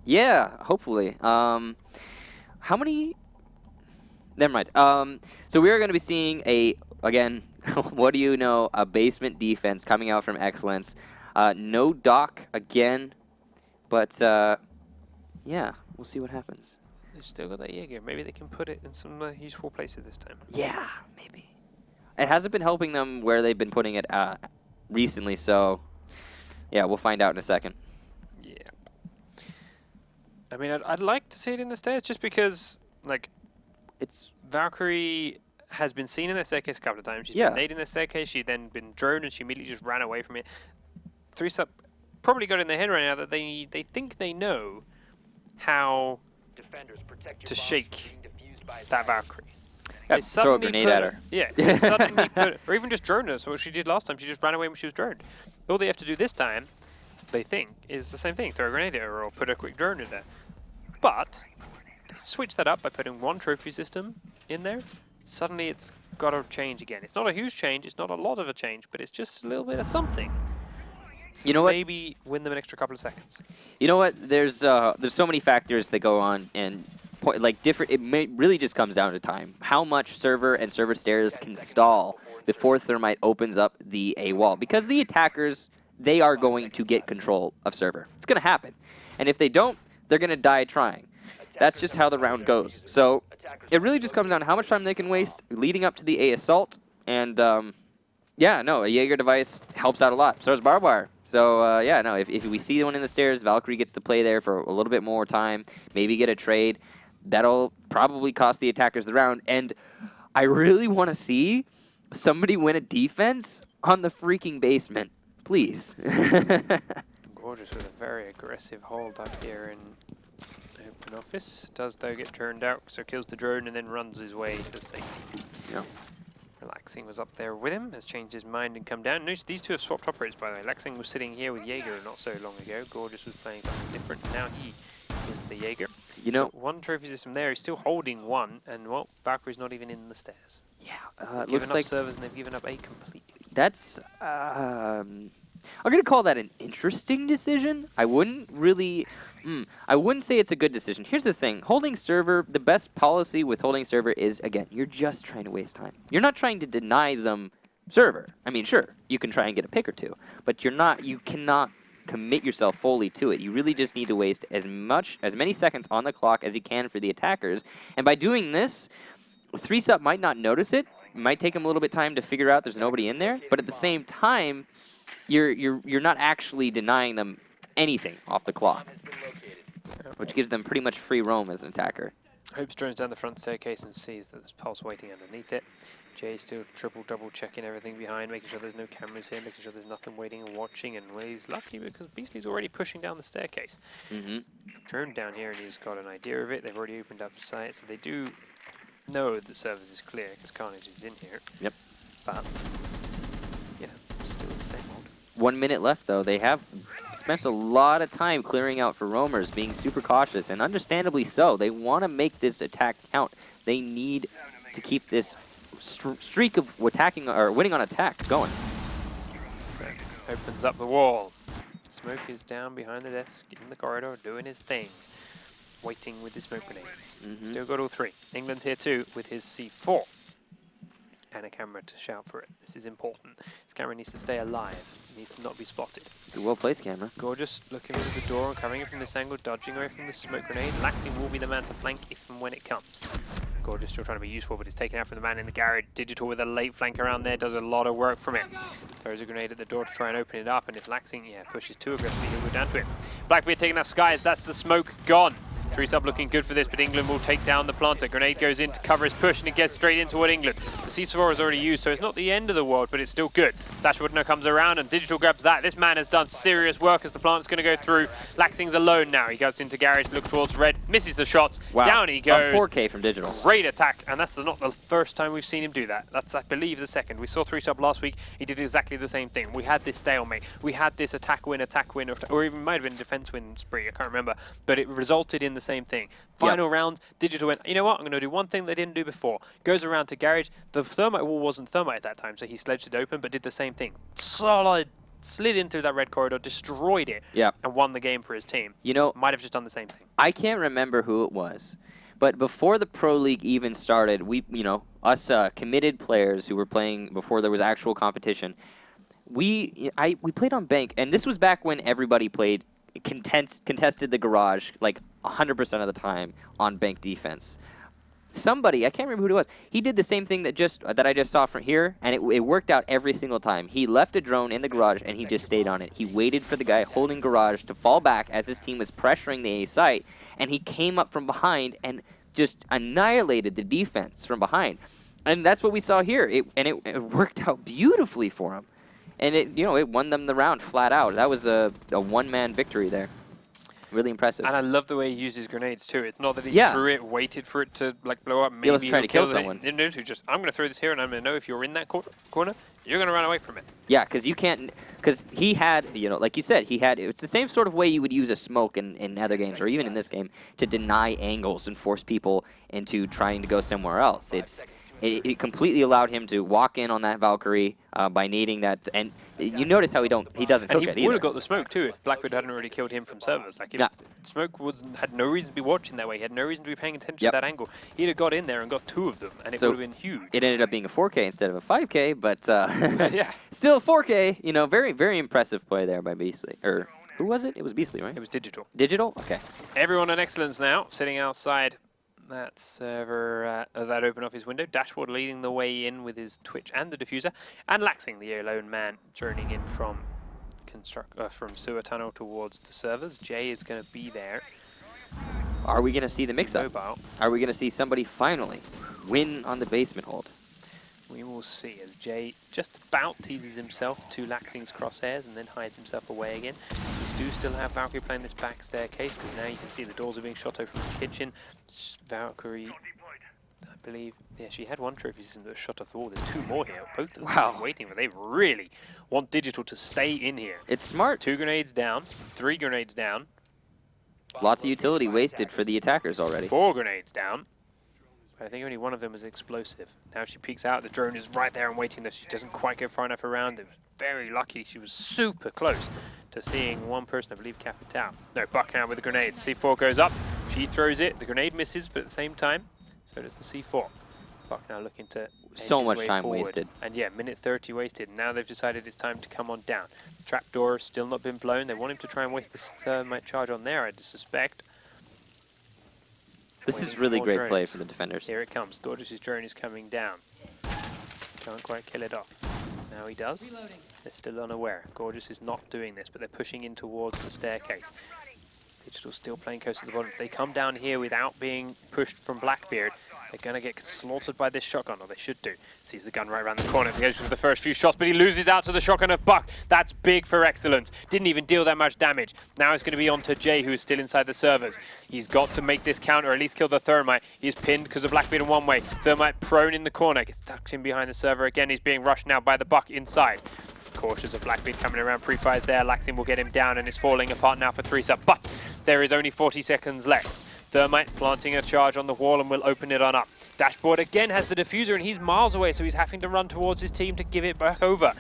Yeah, hopefully. How many? Never mind. So we are going to be seeing again, what do you know? A basement defense coming out from eXcellence. No dock again, but yeah, we'll see what happens. They've still got that Jaeger. Maybe they can put it in some useful places this time. Yeah, maybe. It hasn't been helping them where they've been putting it recently, so yeah, we'll find out in a second. Yeah. I mean, I'd like to see it in the stairs just because, like, It's Valkyrie has been seen in the staircase a couple of times. She's Yeah. been naded in the staircase. She's then been droned, and she immediately just ran away from it. 3-Sup probably got in their head right now that they think they know how Defenders, protect your to bombs shake from being defused by that attackers. Valkyrie. Yeah, They throw a suddenly grenade put at her- her. Yeah, they suddenly put, or even just drone her. So what she did last time, she just ran away when she was droned. All they have to do this time, they think, is the same thing: throw a grenade at her or put a quick drone in there. But they switch that up by putting one trophy system in there. Suddenly, it's got to change again. It's not a huge change. It's not a lot of a change, but it's just a little bit of something. So You know what? maybe win them an extra couple of seconds. You know what? There's so many factors that go on, and different. Really just comes down to time. How much server and server stairs can stall before Thermite opens up the A wall? Because the attackers, they are going to get control of server. It's going to happen, and if they don't, they're going to die trying. That's just how the round goes. So it really just comes down to how much time they can waste leading up to the A assault, and yeah, no, a Jaeger device helps out a lot. So does barbed wire. So, yeah, no, if we see one in the stairs, Valkyrie gets to play there for a little bit more time, maybe get a trade. That'll probably cost the attackers the round. And I really want to see somebody win a defense on the freaking basement. Please. Gorgeous with a very aggressive hold up here in open office. Does, though, get turned out, so kills the drone and then runs his way to safety. Yeah. Relaxing was up there with him, has changed his mind and come down. Notice these two have swapped operators, by the way. Relaxing was sitting here with Jaeger not so long ago. Gorgeous was playing something different. Now he is the Jaeger. You know, One trophy system there. He's still holding one, and, well, Valkyrie's not even in the stairs. yeah, They've it given looks up like servers, and they've given up A completely. that's, I'm going to call that an interesting decision. I wouldn't really, I wouldn't say it's a good decision. Here's the thing. Holding server, the best policy with holding server is, again, you're just trying to waste time. You're not trying to deny them server. I mean, sure, you can try and get a pick or two, but you cannot commit yourself fully to it. You really just need to waste as many seconds on the clock as you can for the attackers. And by doing this, 3-Sup might not notice it. It might take them a little bit of time to figure out there's nobody in there, but at the same time, you're not actually denying them anything off the clock, which gives them pretty much free roam as an attacker. Hopes drones down the front staircase and sees that there's Pulse waiting underneath it. Jay still double checking everything behind, making sure there's no cameras here, making sure there's nothing waiting and watching, and well, he's lucky because Beastly's already pushing down the staircase. Drone down here and he's got an idea of it. They've already opened up sight, so they do know that service is clear because Carnage is in here. Yep. But, yeah, still the same old. 1 minute left, though. They have spent a lot of time clearing out for roamers, being super cautious, and understandably so. They want to make this attack count. They need to keep this streak of attacking or winning on attack going. Opens up the wall. Smoke is down behind the desk in the corridor doing his thing. Waiting with his smoke grenades. Still got all three. England's here too with his C4. And a camera to shout for it. This is important. This camera needs to stay alive. It needs to not be spotted. It's a well-placed camera. Gorgeous looking into the door and coming in from this angle, dodging away from the smoke grenade. Laxing will be the man to flank if and when it comes. Gorgeous still trying to be useful, but it's taken out from the man in the garage. Digital with a late flank around there does a lot of work from it. Throws a grenade at the door to try and open it up, and if Laxing, pushes too aggressively, he'll go down to it. Blackbeard taking out Skies, that's the smoke gone. 3-Sub looking good for this, but England will take down the planter. Grenade goes in to cover his push, and it gets straight into what England. The C4 is already used, so it's not the end of the world, but it's still good. Dashwood now comes around, and Digital grabs that. This man has done serious work as the plant's going to go through. Laxing's alone now. He goes into garage, looks towards red, misses the shots. Wow. Down he goes. A 4K from Digital. Great attack, and that's not the first time we've seen him do that. That's, I believe, the second. We saw 3-Sub last week. He did exactly the same thing. We had this stalemate. We had this attack win, or even might have been defense win spree. I can't remember, but it resulted in the same thing. Final round, Digital went, you know what, I'm going to do one thing they didn't do before. Goes around to garage. The thermite wall wasn't thermite at that time, so he sledged it open, but did the same thing. Solid slid in through that red corridor, destroyed it, Yeah. and won the game for his team. You know, Might have just done the same thing. I can't remember who it was, but before the Pro League even started, us committed players who were playing before there was actual competition, we played on Bank, and this was back when everybody played contested the garage like 100% of the time on Bank defense. Somebody, I can't remember who it was, he did the same thing that I just saw from here, and it worked out every single time. He left a drone in the garage, and he just stayed on it. He waited for the guy holding garage to fall back as his team was pressuring the A site, and he came up from behind and just annihilated the defense from behind. And that's what we saw here, it worked out beautifully for him. And it won them the round flat out. That was a one-man victory there. Really impressive. And I love the way he used his grenades too. It's not that he threw it, waited for it to like blow up. Maybe he wasn't trying to kill someone. I'm going to throw this here, and I'm going to know if you're in that corner, you're going to run away from it. Yeah, because you can't. Because he had, like you said, it's the same sort of way you would use a smoke in other games, or even in this game, to deny angles and force people into trying to go somewhere else. It completely allowed him to walk in on that Valkyrie by needing that, and you notice how he doesn't cook it either. He would have got the smoke too if Blackbeard hadn't already killed him from servers. Like if Smoke had no reason to be watching that way. He had no reason to be paying attention to that angle. He'd have got in there and got 2 of them, and it would have been huge. It ended up being a 4K instead of a 5K, but yeah, still 4K. Very very impressive play there by Beastly. Or who was it? It was Beastly, right? It was Digital. Digital? Okay. Everyone on eXcellence now sitting outside that server that opened off his window. Dashboard leading the way in with his Twitch and the diffuser, and Laxing, the lone man, journeying in from sewer tunnel towards the servers. Jay is going to be there. Are we going to see the mix-up? Mobile. Are we going to see somebody finally win on the basement hold? We will see as Jay just about teases himself to Laxing's crosshairs and then hides himself away again. We do still have Valkyrie playing this back staircase because now you can see the doors are being shot open from the kitchen. Valkyrie, I believe, yeah, she had 1 trophy system that was shot off the wall. There's 2 more here. Both of them are waiting, but they really want Digital to stay in here. It's smart. 2 grenades down, 3 grenades down. Lots of utility wasted for the attackers already. 4 grenades down. I think only 1 of them was explosive. Now she peeks out. The drone is right there and waiting, though she doesn't quite go far enough around. It was very lucky. She was super close to seeing 1 person, I believe, Capital. No, Buck now with the grenade. C4 goes up. She throws it. The grenade misses, but at the same time, so does the C4. Buck now looking to so much time wasted. And yeah, minute 30 wasted. Now they've decided it's time to come on down. Trapdoor still not been blown. They want him to try and waste this thermite charge on there, I suspect. This is really great play for the defenders. Here it comes. Gorgeous's drone is coming down. Can't quite kill it off. Now he does. Reloading. They're still unaware. Gorgeous is not doing this, but they're pushing in towards the staircase. Digital still playing close to the bottom. If they come down here without being pushed from Blackbeard, they're going to get slaughtered by this shotgun, or they should do. Sees the gun right around the corner. He goes for the first few shots, but he loses out to the shotgun of Buck. That's big for eXcellence. Didn't even deal that much damage. Now it's going to be on to Jay, who is still inside the servers. He's got to make this count, or at least kill the Thermite. He's pinned because of Blackbeard in one way. Thermite prone in the corner. Gets tucked in behind the server again. He's being rushed now by the Buck inside. Cautious of Blackbeard coming around, pre-fires there. Laxing will get him down, and it's falling apart now for 3-sub. But there is only 40 seconds left. Thermite planting a charge on the wall and will open it on up. Dashboard again has the diffuser, and he's miles away, so he's having to run towards his team to give it back over.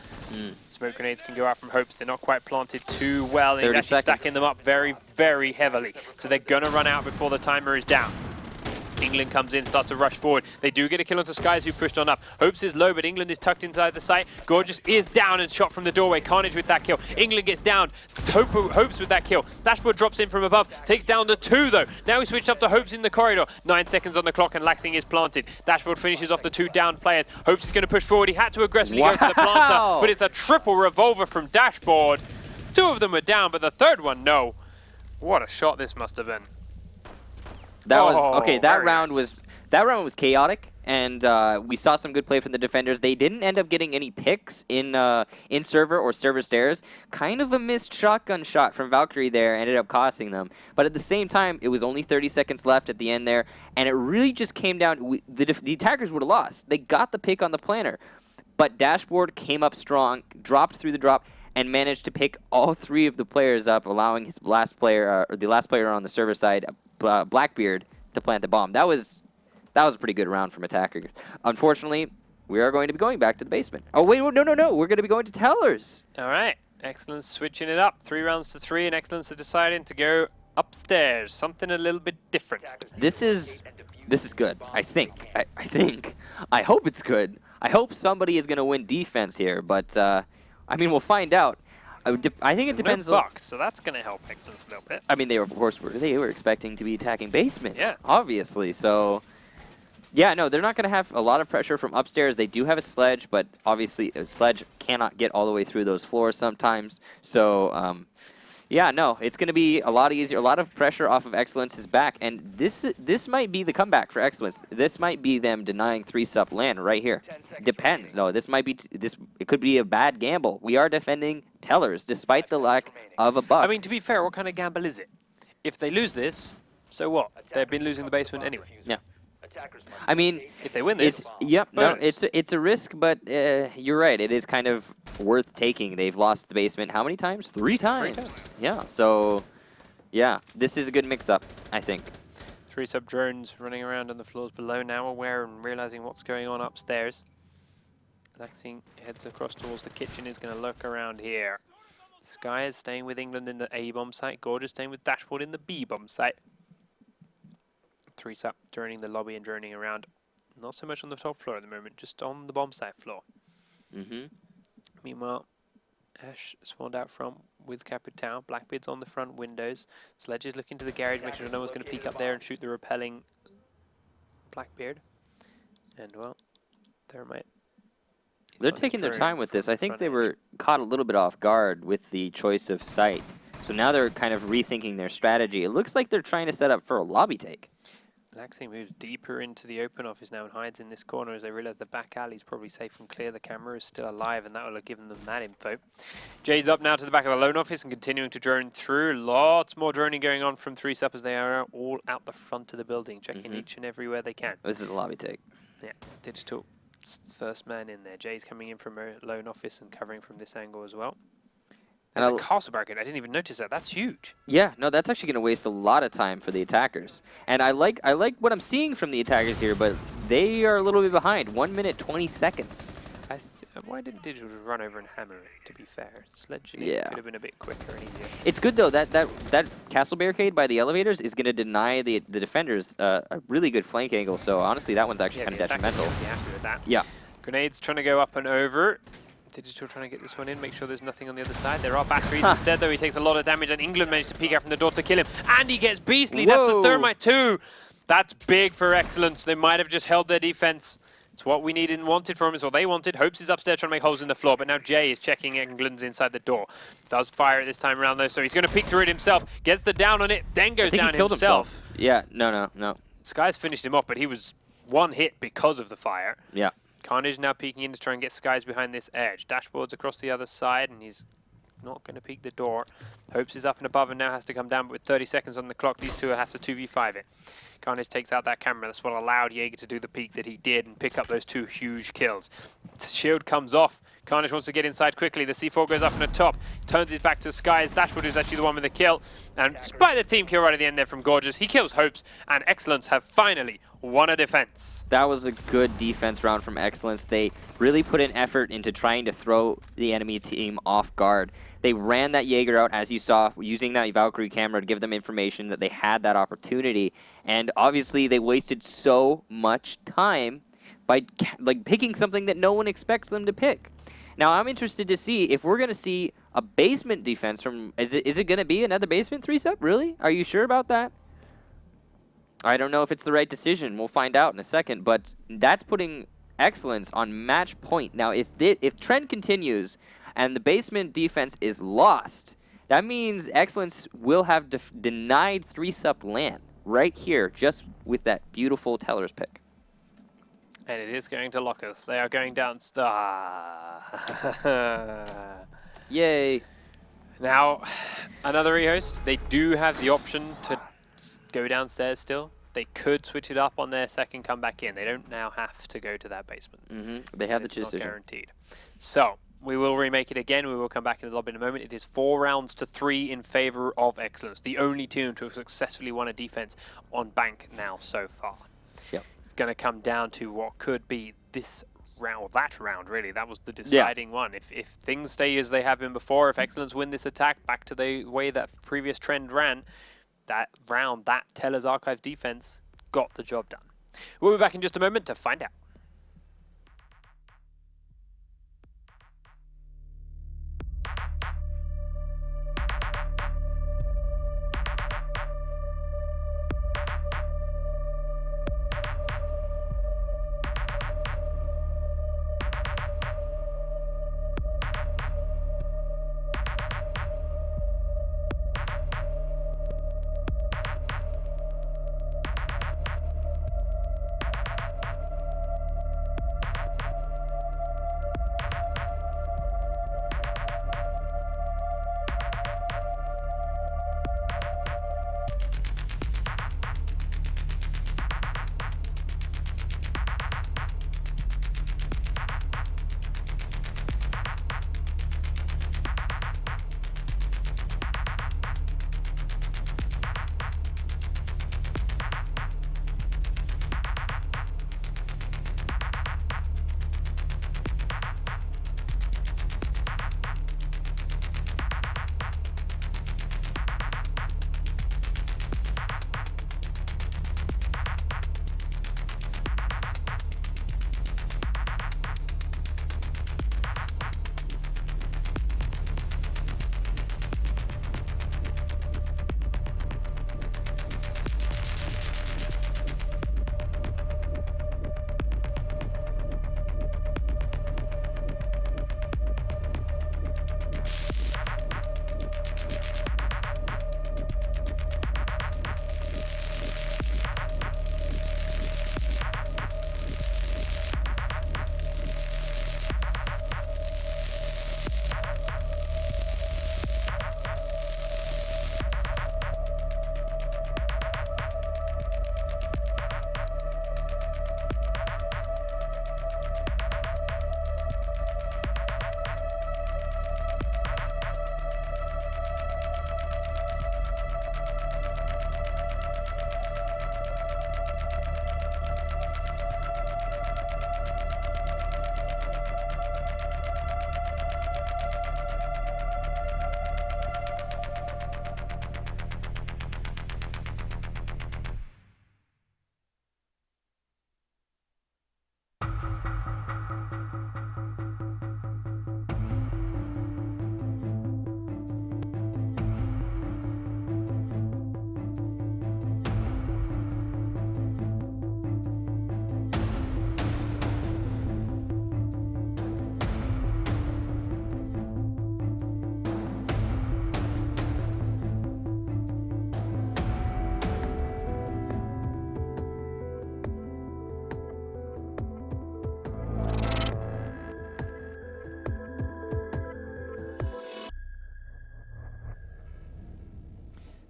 Smoke grenades can go out from Hopes. They're not quite planted too well, and he's actually stacking them up very, very heavily. So they're going to run out before the timer is down. England comes in, starts to rush forward. They do get a kill onto Skies, who pushed on up. Hopes is low, but England is tucked inside the site. Gorgeous is down and shot from the doorway. Carnage with that kill. England gets down. Hopes with that kill. Dashboard drops in from above, takes down the 2 though. Now we switch up to Hopes in the corridor. 9 seconds on the clock, and Laxing is planted. Dashboard finishes off the 2 down players. Hopes is going to push forward. He had to aggressively go for the planter, but it's a triple revolver from Dashboard. 2 of them are down, but the 3rd one, no. What a shot this must have been. That was okay. That round was chaotic, and we saw some good play from the defenders. They didn't end up getting any picks in server or server stairs. Kind of a missed shotgun shot from Valkyrie there ended up costing them. But at the same time, it was only 30 seconds left at the end there, and it really just came down. The attackers would have lost. They got the pick on the planner, but Dashboard came up strong, dropped through the drop, and managed to pick all 3 of the players up, allowing his last player, or the last player on the server side, Blackbeard, to plant the bomb. That was a pretty good round from attackers. Unfortunately, we are going to be going back to the basement. Oh wait, no. We're going to be going to Tellers. All right. Excellence switching it up. 3 rounds to 3, and Excellence are deciding to go upstairs. Something a little bit different. This is good. I think. I hope it's good. I hope somebody is going to win defense here, but I mean, we'll find out. I think it depends. No bucks, so that's going to help Excellence a little bit. I mean, they were expecting to be attacking basement. Yeah. Obviously. So, yeah, no, they're not going to have a lot of pressure from upstairs. They do have a sledge, but obviously a sledge cannot get all the way through those floors sometimes. So, yeah, no, it's going to be a lot easier. A lot of pressure off of Excellence's back, and this might be the comeback for Excellence. This might be them denying 3-sup land right here. Depends. No, this might be it could be a bad gamble. We are defending tellers despite the lack of a buck. I mean, to be fair, what kind of gamble is it? If they lose this, so what? They've been losing the basement anyway. Yeah. I mean, if they win this, yep, no, bonus. it's a risk, but you're right. It is kind of worth taking. They've lost the basement how many times? 3 times. 3 times. Yeah. So, yeah, this is a good mix-up, I think. 3-sub drones running around on the floors below now, aware and realizing what's going on upstairs. Laxing heads across towards the kitchen. Is going to look around here. Sky is staying with England in the A-bomb site. Gorge is staying with Dashboard in the B-bomb site. 3-sub droning the lobby and droning around. Not so much on the top floor at the moment, just on the bomb site floor. Meanwhile, Ash spawned out from with Capital. Blackbeard's on the front windows. Sledge is looking to the garage, making sure no one's going to peek up there and shoot the repelling Blackbeard. And, well, Thermite. They're taking their time with this. I think they were caught a little bit off guard with the choice of site. So now they're kind of rethinking their strategy. It looks like they're trying to set up for a lobby take. Laxing moves deeper into the open office now and hides in this corner as they realize the back alley is probably safe and clear. The camera is still alive, and that will have given them that info. Jay's up now to the back of the loan office and continuing to drone through. Lots more droning going on from 3-sup as they are all out the front of the building, checking each and everywhere they can. This is a lobby take. Yeah, Digital first man in there. Jay's coming in from a loan office and covering from this angle as well. There's a castle barricade. I didn't even notice that. That's huge. Yeah, no, that's actually going to waste a lot of time for the attackers. And I like what I'm seeing from the attackers here, but they are a little bit behind. 1 minute, 20 seconds. Why didn't Digital just run over and hammer it, to be fair? Sledge could have been a bit quicker and easier. It's good, though, that castle barricade by the elevators is going to deny the defenders a really good flank angle. So, honestly, that one's actually kind of detrimental. Be happy with that. Yeah. Grenades trying to go up and over. Digital trying to get this one in, make sure there's nothing on the other side. There are batteries instead, though. He takes a lot of damage, and England managed to peek out from the door to kill him. And he gets Beastly. Whoa. That's the Thermite too. That's big for Excellence. They might have just held their defense. It's what we needed and wanted from him. It's what they wanted. Hopes is upstairs trying to make holes in the floor, but now Jay is checking England's inside the door. Does fire it this time around, though, so he's going to peek through it himself. Gets the down on it, then goes down himself. Yeah, no. Sky's finished him off, but he was one hit because of the fire. Yeah. Carnage now peeking in to try and get Skies behind this edge. Dashboard's across the other side, and he's not going to peek the door. Hopes is up and above and now has to come down, but with 30 seconds on the clock, these two will have to 2v5 it. Carnage takes out that camera. That's what allowed Jaeger to do the peek that he did and pick up those 2 huge kills. The shield comes off. Carnage wants to get inside quickly. The C4 goes up in the top. Turns his back to Skies. Dashboard is actually the one with the kill. And despite the team kill right at the end there from Gorgeous, he kills Hopes, and Excellence have finally won a defense. That was a good defense round from Excellence. They really put an effort into trying to throw the enemy team off guard. They ran that Jaeger out, as you saw, using that Valkyrie camera to give them information that they had that opportunity. And obviously, they wasted so much time by picking something that no one expects them to pick. Now, I'm interested to see if we're going to see a basement defense from... Is it going to be another basement 3-sup? Really? Are you sure about that? I don't know if it's the right decision. We'll find out in a second. But that's putting Excellence on match point. Now, if trend continues and the basement defense is lost, that means Excellence will have denied 3-sup land right here, just with that beautiful Teller's pick. And it is going to lock us. They are going down. Yay. Now, another rehost. They do have the option to go downstairs still. They could switch it up on their second come back in. They don't now have to go to that basement. They have the decision. decision. Not guaranteed. So, we will remake it again. We will come back in the lobby in a moment. It is 4 rounds to 3 in favor of Excellence. The only team to have successfully won a defense on bank now so far. Yep. It's going to come down to what could be this round, really, that was the deciding one. If things stay as they have been before, if eXcellence win this attack back to the way that previous trend ran, that round, that Teller's Archive defense got the job done. We'll be back in just a moment to find out.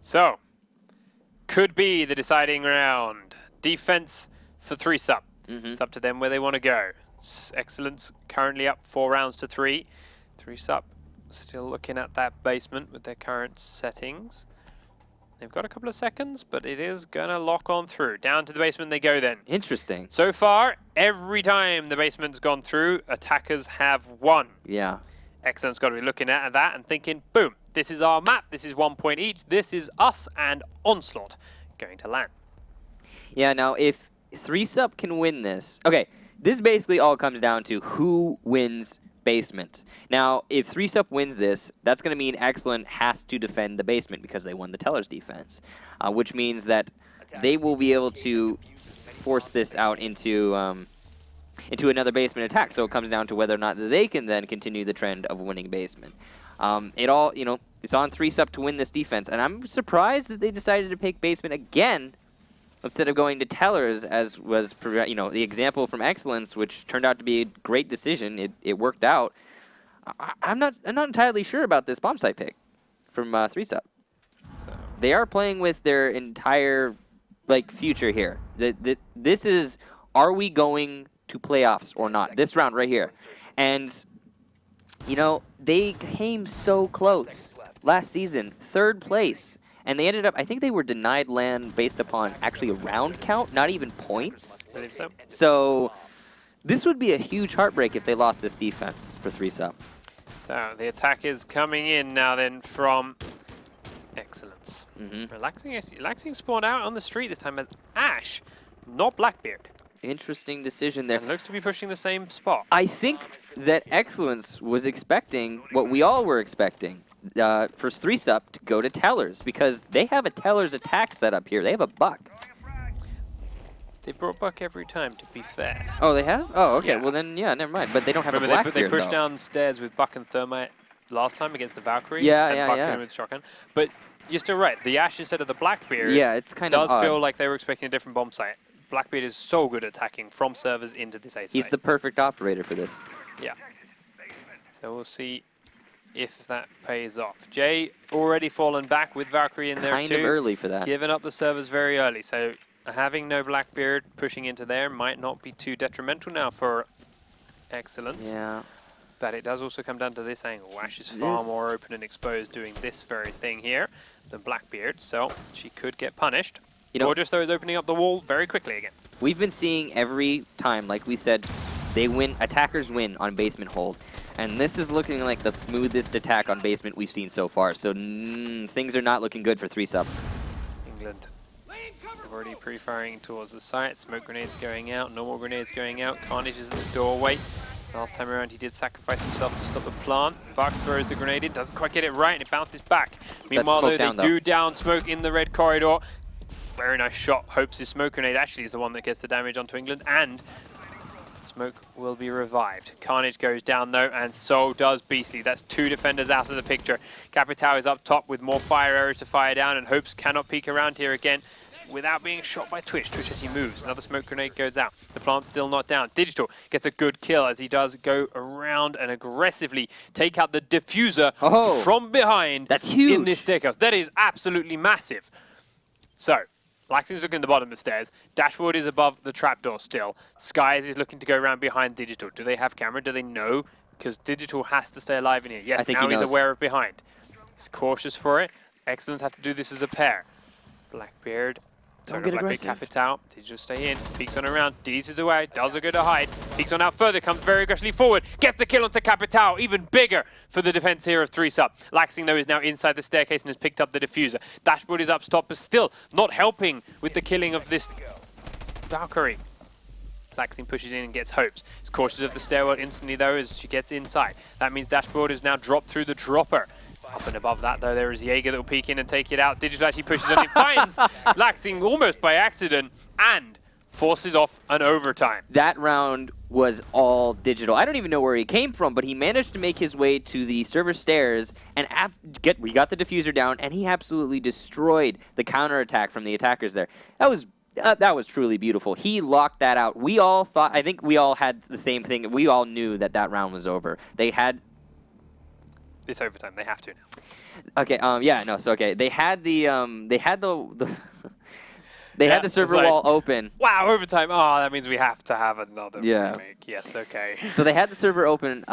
So, could be the deciding round. Defense for 3-sub. It's up to them where they want to go. eXcellence currently up 4 rounds to 3. 3-sub still looking at that basement with their current settings. They've got a couple of seconds, but it is going to lock on through. Down to the basement they go then. Interesting. So far, every time the basement's gone through, attackers have won. Yeah. eXcellence got to be looking at that and thinking, boom, this is our map, this is 1 point each, this is us and Onslaught going to land. Yeah, now if 3-sub can win this, okay, this basically all comes down to who wins basement. Now, if 3-sub wins this, that's going to mean eXcellent has to defend the basement because they won the Teller's defense, which means that they will be able to force this out into another basement attack. So it comes down to whether or not they can then continue the trend of winning basement. It all, you know, it's on 3-sub to win this defense, and I'm surprised that they decided to pick basement again instead of going to Tellers, as was, you know, the example from eXcellence, which turned out to be a great decision. It worked out. I'm not entirely sure about this bomb site pick from 3-sub. So. They are playing with their entire future here. This is, are we going to playoffs or not? This round right here, and you know they came so close last season, 3rd place. And they ended up, I think they were denied land based upon actually a round count, not even points. I believe so. So This would be a huge heartbreak if they lost this defense for 3-sub. So the attack is coming in now then from eXcellence. Relaxing spawned out on the street this time as Ash, not Blackbeard. Interesting decision there. And looks to be pushing the same spot. I think that eXcellence was expecting what we all were expecting. For 3-sub to go to Tellers, because they have a Tellers attack set up here. They have a Buck. They brought Buck every time, to be fair. Oh, they have? Oh, okay. Yeah. Well, then, yeah, never mind. But they don't have Remember, a Blackbeard, they pushed though. downstairs with Buck and Thermite last time against the Valkyrie. Yeah, and yeah, Buck yeah. in with shotgun. But you're still right. The Ash instead of the Blackbeard Yeah, it's kind of does odd. feel like they were expecting a different bomb site. Blackbeard is so good at attacking from servers into this A site. He's the perfect operator for this. Yeah. So we'll see if that pays off. Jay already fallen back with Valkyrie in there Kind too. of early for that. Giving up the servers very early. So having no Blackbeard pushing into there might not be too detrimental now for eXcellence. Yeah. But it does also come down to this angle. Ash is far This- more open and exposed doing this very thing here than Blackbeard. So she could get punished. You know, Gorgeous, though, is opening up the wall very quickly again. we've been seeing every time, like we said, they win. Attackers win on basement hold. And this is looking like the smoothest attack on basement we've seen so far. So things are not looking good for 3-sub. England already pre-firing towards the site. Smoke grenades going out, normal grenades going out. Carnage is in the doorway. Last time around he did sacrifice himself to stop the plant. Buck throws the grenade in, doesn't quite get it right, and it bounces back. Meanwhile, though, smoke down, they do down Smoke in the red corridor. Very nice shot. Hopes his smoke grenade actually is the one that gets the damage onto England, and Smoke will be revived. Carnage goes down though, and so does Beastly. That's 2 defenders out of the picture. Capitao is up top with more fire arrows to fire down, and Hopes cannot peek around here again without being shot by Twitch. Twitch as he moves. Another smoke grenade goes out. The plant's still not down. Digital gets a good kill as he does go around and aggressively take out the diffuser from behind. That's huge. In this staircase. That is absolutely massive. So, Laxing's looking at the bottom of the stairs. Dashboard is above the trapdoor still. Skies is looking to go around behind Digital. Do they have camera? Do they know? Because Digital has to stay alive in here. Yes, now he's aware of behind. He's cautious for it. eXcellence have to do this as a pair. Blackbeard. Don't get Blackbeard aggressive. cap it out. Digital stay in. Peeks on around. Deez is away. Does a good to hide. Peeks on out further. Comes very aggressively forward. Gets the kill onto Capitao. Even bigger for the defense here of 3-sub. Laxing, though, is now inside the staircase and has picked up the diffuser. Dashboard is up top, but still not helping with the killing of this Valkyrie. Laxing pushes in and gets Hopes. He's cautious of the stairwell instantly, though, as she gets inside. That means Dashboard is now dropped through the dropper. Up and above that, though, there is Jaeger that will peek in and take it out. Digital actually pushes on. It finds Laxing almost by accident and forces off an overtime. That round was all Digital. I don't even know where he came from, but he managed to make his way to the server stairs and we got the diffuser down, and he absolutely destroyed the counterattack from the attackers there. That was truly beautiful. He locked that out. We all thought, I think we all had the same thing. We all knew that that round was over. They had... It's overtime. They have to now. Okay. Yeah. No. So okay. They had the they Yeah, had the server it's like, wall open. Wow, overtime. Oh, that means we have to have another Yeah. remake. Yes, okay. So they had the server open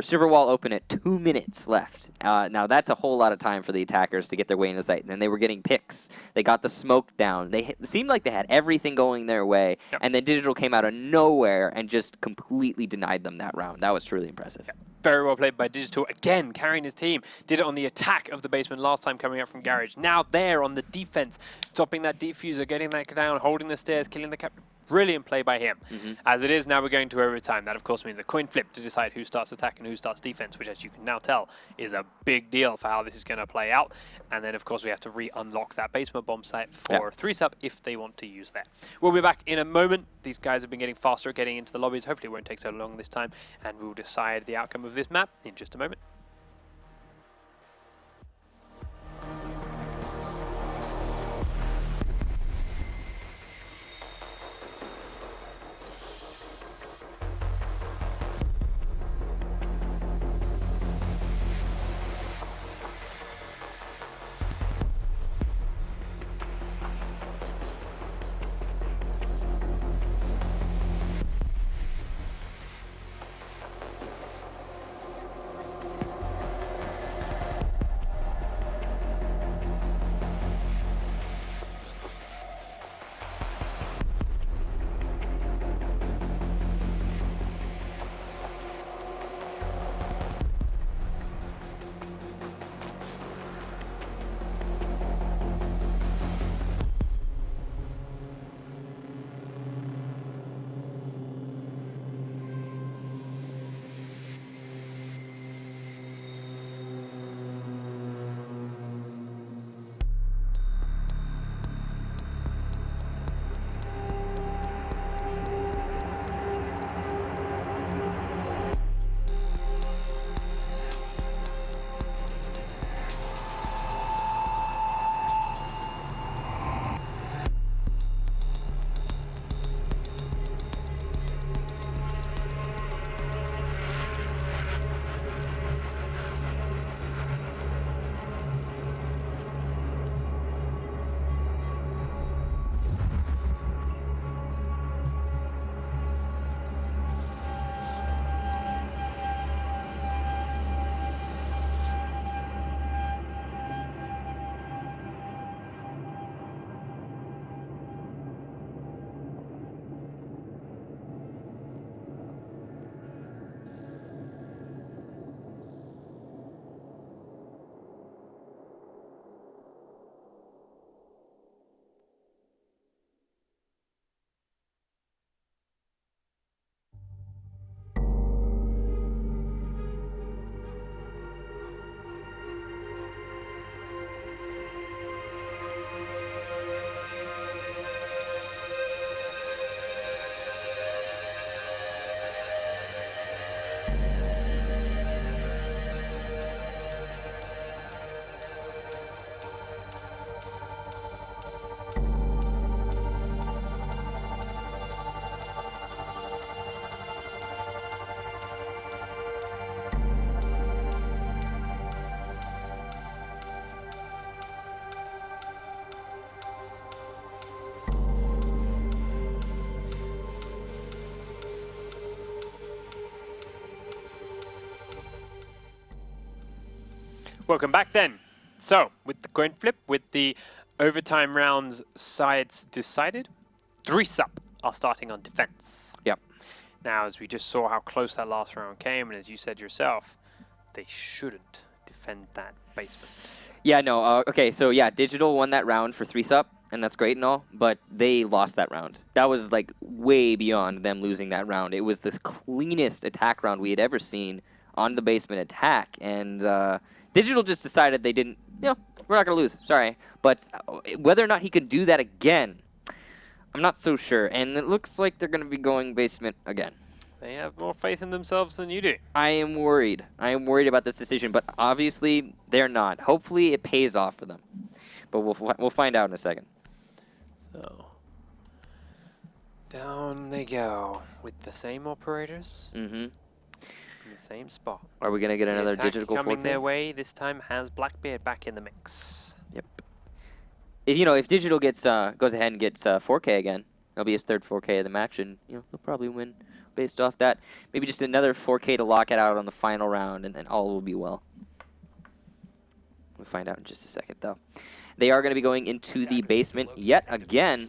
server wall open at 2 minutes left. Now that's a whole lot of time for the attackers to get their way into the site. And then they were getting picks. They got the smoke down. It seemed like they had everything going their way. Yep. And then Digital came out of nowhere and just completely denied them that round. That was truly impressive. Yep. Very well played by Digital, again carrying his team. Did it on the attack of the basement last time coming up from Garage. Now there on the defense, topping that diffuser, getting that down, holding the stairs, killing the cap. Brilliant play by him. As it is, now we're going to overtime. That, of course, means a coin flip to decide who starts attack and who starts defense, which, as you can now tell, is a big deal for how this is going to play out. And then, of course, we have to re-unlock that basement bomb site for 3-sub if they want to use that. We'll be back in a moment. These guys have been getting faster at getting into the lobbies. Hopefully it won't take so long this time. And we'll decide the outcome of this map in just a moment. Welcome back then. So, with the coin flip, with the overtime rounds sides decided, 3-sup are starting on defense. Yep. Now, as we just saw how close that last round came, and as you said yourself, they shouldn't defend that basement. Yeah, no, okay, so yeah, Digital won that round for 3-sup, and that's great and all, but they lost that round. That was like way beyond them losing that round. It was the cleanest attack round we had ever seen on the basement attack, and Digital just decided they didn't, we're not going to lose, sorry. But whether or not he could do that again, I'm not so sure, and it looks like they're going to be going basement again. They have more faith in themselves than you do. I am worried. I am worried about this decision, but obviously they're not. Hopefully it pays off for them. But we'll find out in a second. So, down they go with the same operators Mm-hmm. in the same spot. Are we going to get another The attack Digital 4K? coming their way. This time has Blackbeard back in the mix. Yep. If Digital gets goes ahead and gets 4K again, it'll be his third 4K of the match, and they'll probably win based off that. Maybe just another 4K to lock it out on the final round, and then all will be well. We'll find out in just a second, though. They are going to be going into the basement yet again.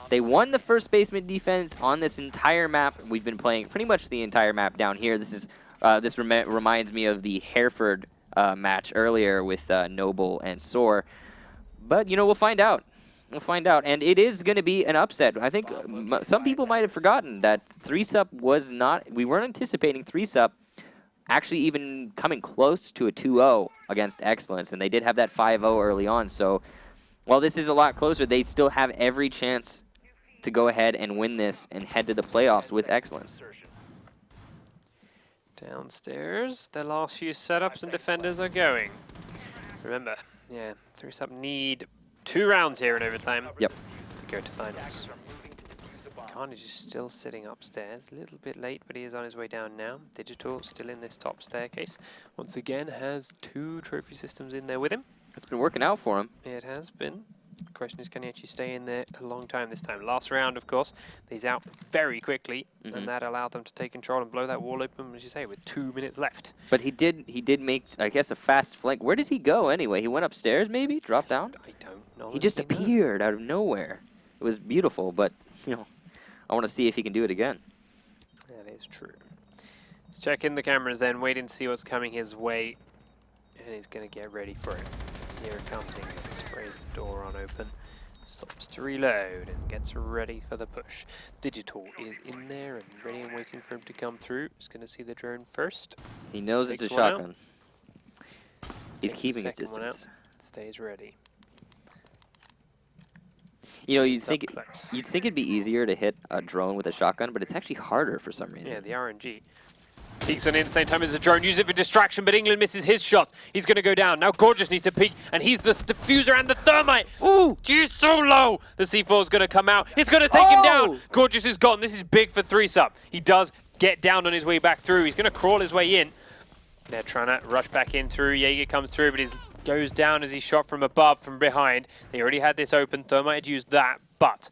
They won the first basement defense on this entire map. We've been playing pretty much the entire map down here. This reminds me of the Hereford match earlier with Noble and Soar. But, we'll find out. We'll find out. And it is going to be an upset. I think some people might have forgotten that 3-sup was not... We weren't anticipating 3-sup actually even coming close to a 2-0 against eXcellence. And they did have that 5-0 early on. So while this is a lot closer, they still have every chance to go ahead and win this and head to the playoffs with eXcellence. Downstairs, the last few setups and defenders are going. Remember, 3-sup need 2 rounds here in overtime. Yep. To go to finals. Carnage is still sitting upstairs, a little bit late, but he is on his way down now. Digital still in this top staircase. Once again, has 2 trophy systems in there with him. It's been working out for him. It has been. The question is, can he actually stay in there a long time this time? Last round, of course, he's out very quickly, and that allowed them to take control and blow that wall open, as you say, with 2 minutes left. But he did make, I guess, a fast flank. Where did he go anyway? He went upstairs, maybe? Dropped down? I don't know. He just appeared out of nowhere. It was beautiful, but, I want to see if he can do it again. That is true. Let's check in the cameras then, waiting to see what's coming his way, and he's going to get ready for it. Here it comes, England sprays the door on open, stops to reload, and gets ready for the push. Digital is in there and ready and waiting for him to come through. He's going to see the drone first. He knows it's a Takes one out. shotgun. He's Takes the keeping his second one out. distance. Stays ready. You'd It's think up close. you'd think it'd be easier to hit a drone with a shotgun, but it's actually harder for some reason. Yeah, the RNG. Peeks on in at the same time as the drone, use it for distraction, but England misses his shots. He's going to go down. Now Gorgeous needs to peek, and he's the diffuser and the thermite. Ooh, geez, so low. The C4 is going to come out. It's going to take him down. Gorgeous is gone. This is big for 3-sup. He does get down on his way back through. He's going to crawl his way in. They're trying to rush back in through. Jaeger comes through, but he goes down as he's shot from above, from behind. They already had this open. Thermite had used that, but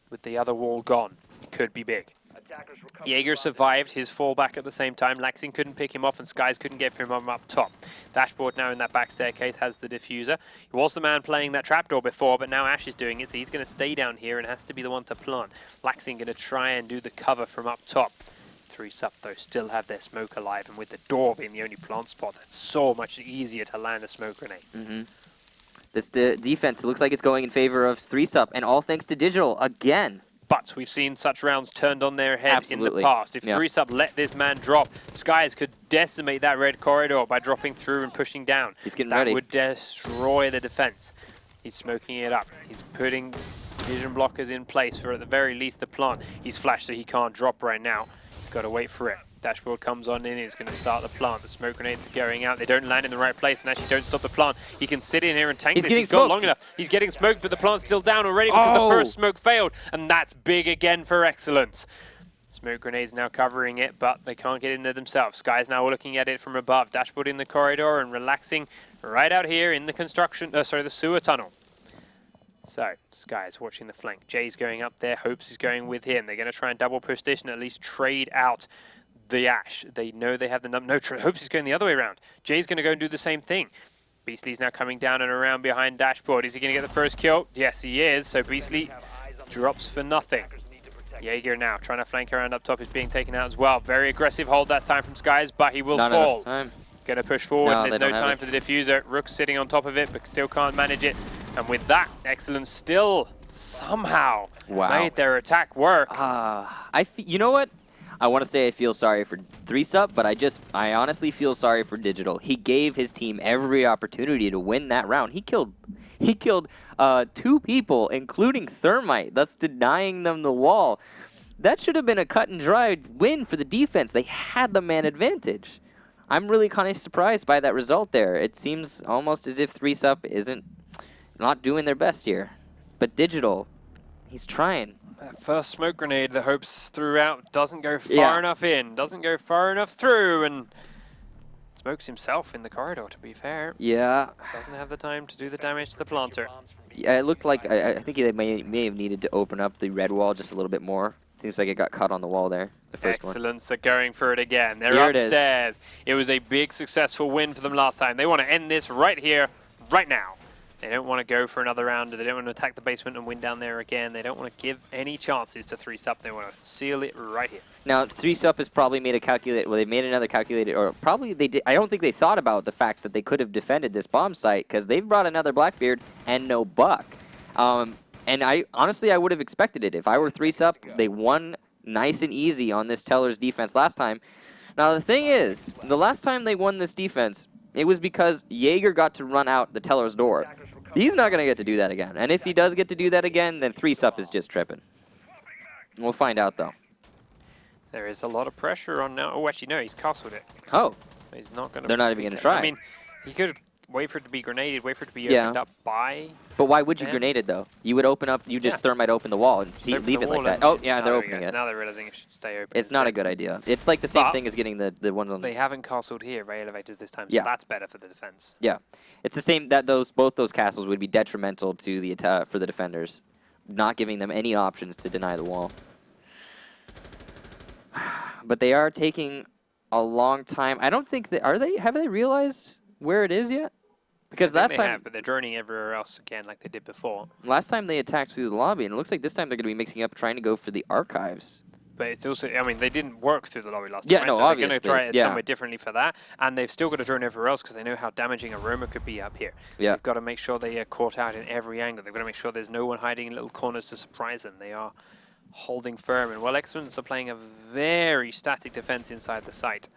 with the other wall gone, it could be big. Jaeger survived his fallback at the same time. Laxing couldn't pick him off, and Skies couldn't get him up top. Dashboard now in that back staircase has the diffuser. He was the man playing that trapdoor before, but now Ash is doing it, so he's going to stay down here and has to be the one to plant. Laxing going to try and do the cover from up top. 3-sup, though, still have their smoke alive, and with the door being the only plant spot, that's so much easier to land the smoke grenades. This defense, it looks like it's going in favor of 3-sup, and all thanks to Digital again. But we've seen such rounds turned on their head in the Absolutely. past. If 3-sup let this man drop, Skies could decimate that red corridor by dropping through and pushing down. He's getting that ready. would destroy the defense. He's smoking it up. He's putting vision blockers in place for at the very least the plant. He's flashed so he can't drop right now. He's got to wait for it. Dashboard comes on in, he's going to start the plant. The smoke grenades are going out. They don't land in the right place and actually don't stop the plant. He can sit in here and tank He's this. getting He's got smoked. long enough. He's getting smoked, but the plant's still down already because the first smoke failed. And that's big again for eXcellence. Smoke grenades now covering it, but they can't get in there themselves. Sky's now looking at it from above. Dashboard in the corridor and relaxing right out here in the the sewer tunnel. So, Sky's watching the flank. Jay's going up there. Hopes is going with him. They're going to try and double push this and at least trade out the Ash. They know they have the no, Hopes is going the other way around. Jay's going to go and do the same thing. Beastly's now coming down and around behind dashboard. Is he going to get the first kill? Yes, he is. So Beastly drops for nothing. Jaeger now trying to flank around up top is being taken out as well. Very aggressive hold that time from Skies, but he will Not fall. enough time. Going to push forward. No, There's they no don't have time it. for the diffuser. Rook's sitting on top of it, but still can't manage it. And with that, eXcellence still somehow made their attack work. You know what? I want to say I feel sorry for 3Sup, but I honestly feel sorry for Digital. He gave his team every opportunity to win that round. He killed 2 people, including Thermite, thus denying them the wall. That should have been a cut and dry win for the defense. They had the man advantage. I'm really kind of surprised by that result there. It seems almost as if 3Sup isn't not doing their best here. But Digital, he's trying. That first smoke grenade the Hopes threw out doesn't go far enough in, doesn't go far enough through, and smokes himself in the corridor, to be fair. Yeah. Doesn't have the time to do the damage to the planter. Yeah, it looked like, I think they may have needed to open up the red wall just a little bit more. Seems like it got cut on the wall there, the first one. eXcellence are going for it again. They're Here upstairs. It was a big successful win for them last time. They want to end this right here, right now. They don't want to go for another round. They don't want to attack the basement and win down there again. They don't want to give any chances to 3Sup. They want to seal it right here. Now, 3Sup has probably made a calculate. Well, they made another calculated, or probably they did. I don't think they thought about the fact that they could have defended this bomb site because they've brought another Blackbeard and no Buck. And I would have expected it. If I were 3Sup, they won nice and easy on this Teller's defense last time. Now, the thing is, the last time they won this defense, it was because Jaeger got to run out the Teller's door. He's not going to get to do that again. And if he does get to do that again, then 3Sup is just tripping. We'll find out, though. There is a lot of pressure on now. Oh, actually, no, he's castled it. Oh. He's not going to. They're not even going to try. I mean, he could wait for it to be grenaded, wait for it to be Yeah. opened up by. But why would you them. grenade it, though? You would open up, you just thermite open the wall and leave it like that. Oh, yeah, they're opening it. Now they're realizing it should stay open. It's not a instead. good idea. It's like the same But thing as getting the ones on They haven't castled here by elevators this time, so Yeah. that's better for the defense. Yeah, it's the same that both those castles would be detrimental to the attack for the defenders, not giving them any options to deny the wall. But they are taking a long time. I don't think have they realized where it is yet? Because last time, but they're droning everywhere else again, like they did before. last time they attacked through the lobby, and it looks like this time they're going to be mixing up, trying to go for the archives. But it's also, I mean, they didn't work through the lobby last Yeah, time, no, so they're going to obviously, try it yeah. somewhere differently for that. And they've still got to drone everywhere else because they know how damaging Aroma could be up here. Yeah. They've got to make sure they are caught out in every angle. They've got to make sure there's no one hiding in little corners to surprise them. They are holding firm. And while eXcellence are playing a very static defense inside the site,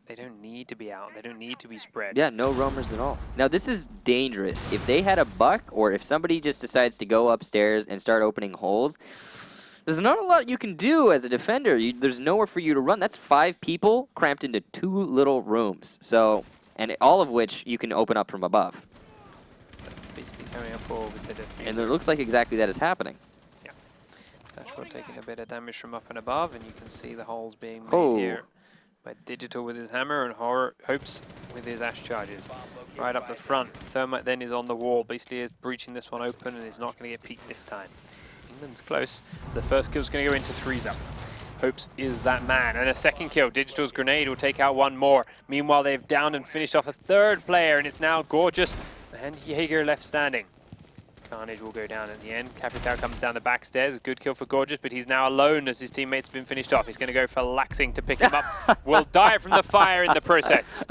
they don't need to be out. They don't need to be spread. Yeah, no roamers at all. Now, this is dangerous. If they had a Buck, or if somebody just decides to go upstairs and start opening holes, there's not a lot you can do as a defender. There's nowhere for you to run. That's 5 people cramped into 2 little rooms. So, and all of which you can open up from above. Basically coming up forward with the defense. And it looks like exactly that is happening. Yeah. Dashboard taking a bit of damage from up and above, and you can see the holes being made Oh. here by Digital with his hammer and Hopes with his ash charges. Right up the front. Thermite then is on the wall. Basically is breaching this one open and is not going to get peeked this time. England's close. The first kill's going to go into 3Sup. Hopes is that man. And a second kill. Digital's grenade will take out one more. Meanwhile, they've downed and finished off a third player, and it's now Gorgeous and Jaeger left standing. Carnage will go down at the end. Capital comes down the back stairs. A good kill for Gorgeous, but he's now alone as his teammates have been finished off. He's going to go for Laxing to pick him up. Will die from the fire in the process.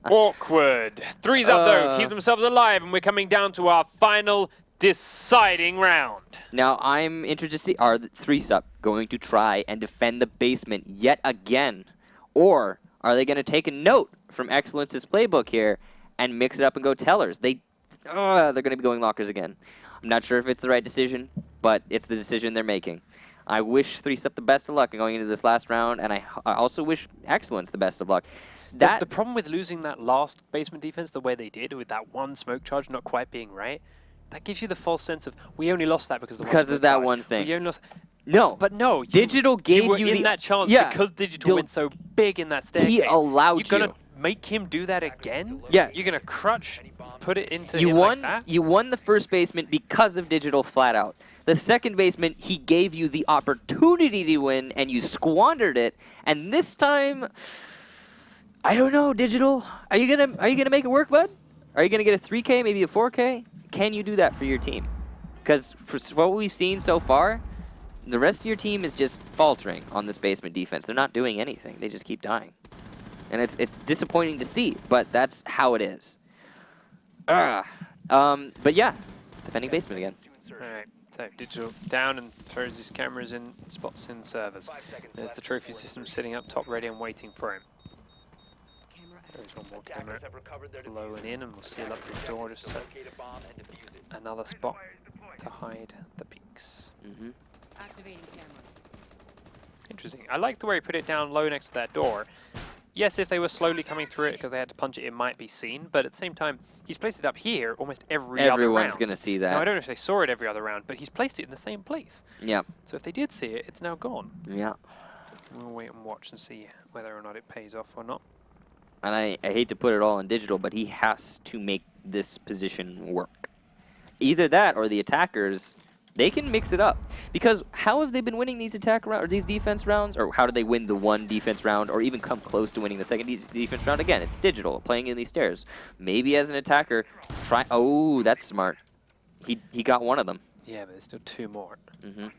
Awkward. 3Sup, though, keep themselves alive, and we're coming down to our final deciding round. Now, I'm interested to see, are the 3Sup going to try and defend the basement yet again? Or are they going to take a note from eXcellence's playbook here and mix it up and go Tellers? They're going to be going lockers again. I'm not sure if it's the right decision, but it's the decision they're making. I wish 3Sup the best of luck going into this last round, and I also wish eXcellence the best of luck. The problem with losing that last basement defense the way they did, with that one smoke charge not quite being right, that gives you the false sense of, we only lost that because of that one thing. We only lost. No. But no. Digital gave you were you in the, that chance because Digital went so big in that staircase. He allowed you. You're going to make him do that again? Yeah. You're going to crutch, put it into you him won. like that? You won the first basement because of Digital flat out. The second basement, he gave you the opportunity to win, and you squandered it. And this time, I don't know, Digital. Are you gonna make it work, bud? Are you gonna get a 3K, maybe a 4K? Can you do that for your team? Because for what we've seen so far, the rest of your team is just faltering on this basement defense. They're not doing anything. They just keep dying, and it's disappointing to see. But that's how it is. But yeah, defending basement again. Alright, so Digital down and throws his cameras in spots in servers. There's the trophy system sitting up top ready and waiting for him. There's one more camera Attackers have recovered their low and in, and we'll seal up this door just to locate a bomb and defuse it. another spot to hide the peaks. Activating camera. Interesting. I like the way he put it down low next to that door. Yes, if they were slowly coming through it because they had to punch it, it might be seen. But at the same time, he's placed it up here almost every other round. Everyone's gonna see that. Now, I don't know if they saw it every other round, but he's placed it in the same place. Yeah. So if they did see it, it's now gone. Yeah. We'll wait and watch and see whether or not it pays off or not. And I hate to put it all in Digital, but he has to make this position work. Either that or the attackers, they can mix it up. Because how have they been winning these attack rounds or these defense rounds? Or how did they win the one defense round or even come close to winning the second defense round? Again, it's Digital playing in these stairs. Maybe as an attacker, try. Oh, that's smart. He got one of them. Yeah, but there's still two more. Mhm.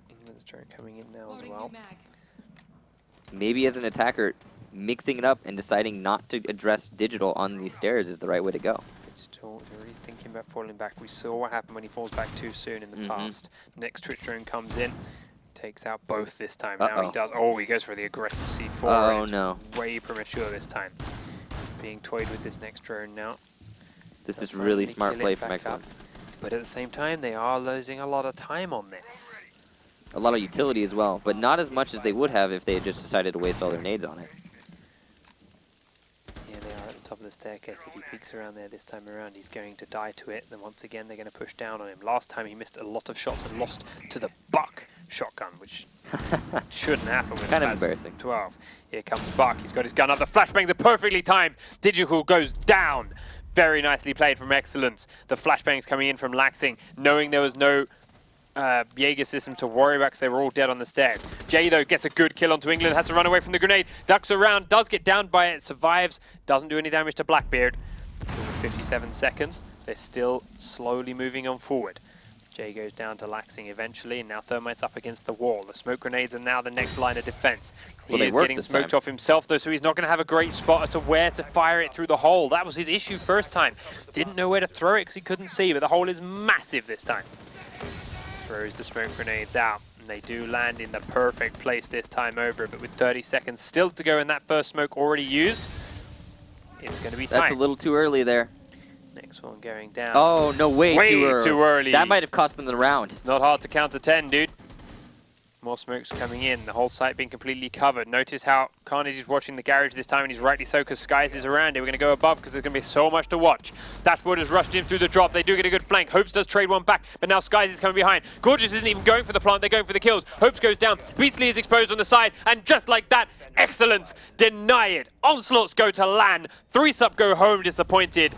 England's turn coming in now as Loading well. new mag. Maybe as an attacker, mixing it up and deciding not to address Digital on these stairs is the right way to go. Still really thinking about falling back. We saw what happened when he falls back too soon in the past. Next Twitch drone comes in, takes out both this time. Now he does. Oh, he goes for the aggressive C4. Oh, and it's no. way premature this time. Being toyed with this next drone now. This is They'll really finally smart kill it play from back up. eXcellence. But at the same time, they are losing a lot of time on this. A lot of utility as well, but not as much as they would have if they had just decided to waste all their nades on it. Yeah, they are at the top of the staircase. If he peeks around there this time around, he's going to die to it. Then once again, they're going to push down on him. Last time, he missed a lot of shots and lost to the Buck shotgun, which shouldn't happen with Kind of Plasma embarrassing. 12. Here comes Buck. He's got his gun up. The flashbangs are perfectly timed. Digital goes down. Very nicely played from eXcellence. The flashbangs coming in from Laxing, knowing there was no Jaeger system to worry about because they were all dead on the stairs. Jay, though, gets a good kill onto England, has to run away from the grenade, ducks around, does get down by it, survives, doesn't do any damage to Blackbeard. Over 57 seconds, they're still slowly moving on forward. Jay goes down to Laxing eventually, and now Thermite's up against the wall. The smoke grenades are now the next line of defense. Well, He they is work getting this smoked time. off himself, though, so he's not going to have a great spot as to where to fire it through the hole. That was his issue first time. Didn't know where to throw it because he couldn't see, but the hole is massive this time. Throws the smoke grenades out, and they do land in the perfect place this time over, but with 30 seconds still to go and that first smoke already used, it's going to be tight. That's a little too early there. Next one going down. Oh, no, way too early. That might have cost them the round. It's not hard to counter 10, dude. More smokes coming in, the whole site being completely covered. Notice how Carnage is watching the garage this time, and he's rightly so because Skies is around it. We're going to go above because there's going to be so much to watch. Dashboard has rushed in through the drop. They do get a good flank. Hopes does trade one back, but now Skies is coming behind. Gorgeous isn't even going for the plant. They're going for the kills. Hopes goes down. Beastly is exposed on the side, and just like that, eXcellence deny it. Onslaughts go to LAN. 3-sub go home disappointed,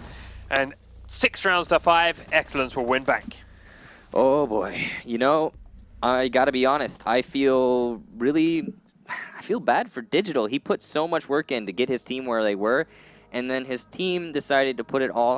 and 6 rounds to 5. eXcellence will win back. Oh, boy. You know, I gotta be honest. I feel bad for Digital. He put so much work in to get his team where they were, and then his team decided to put it all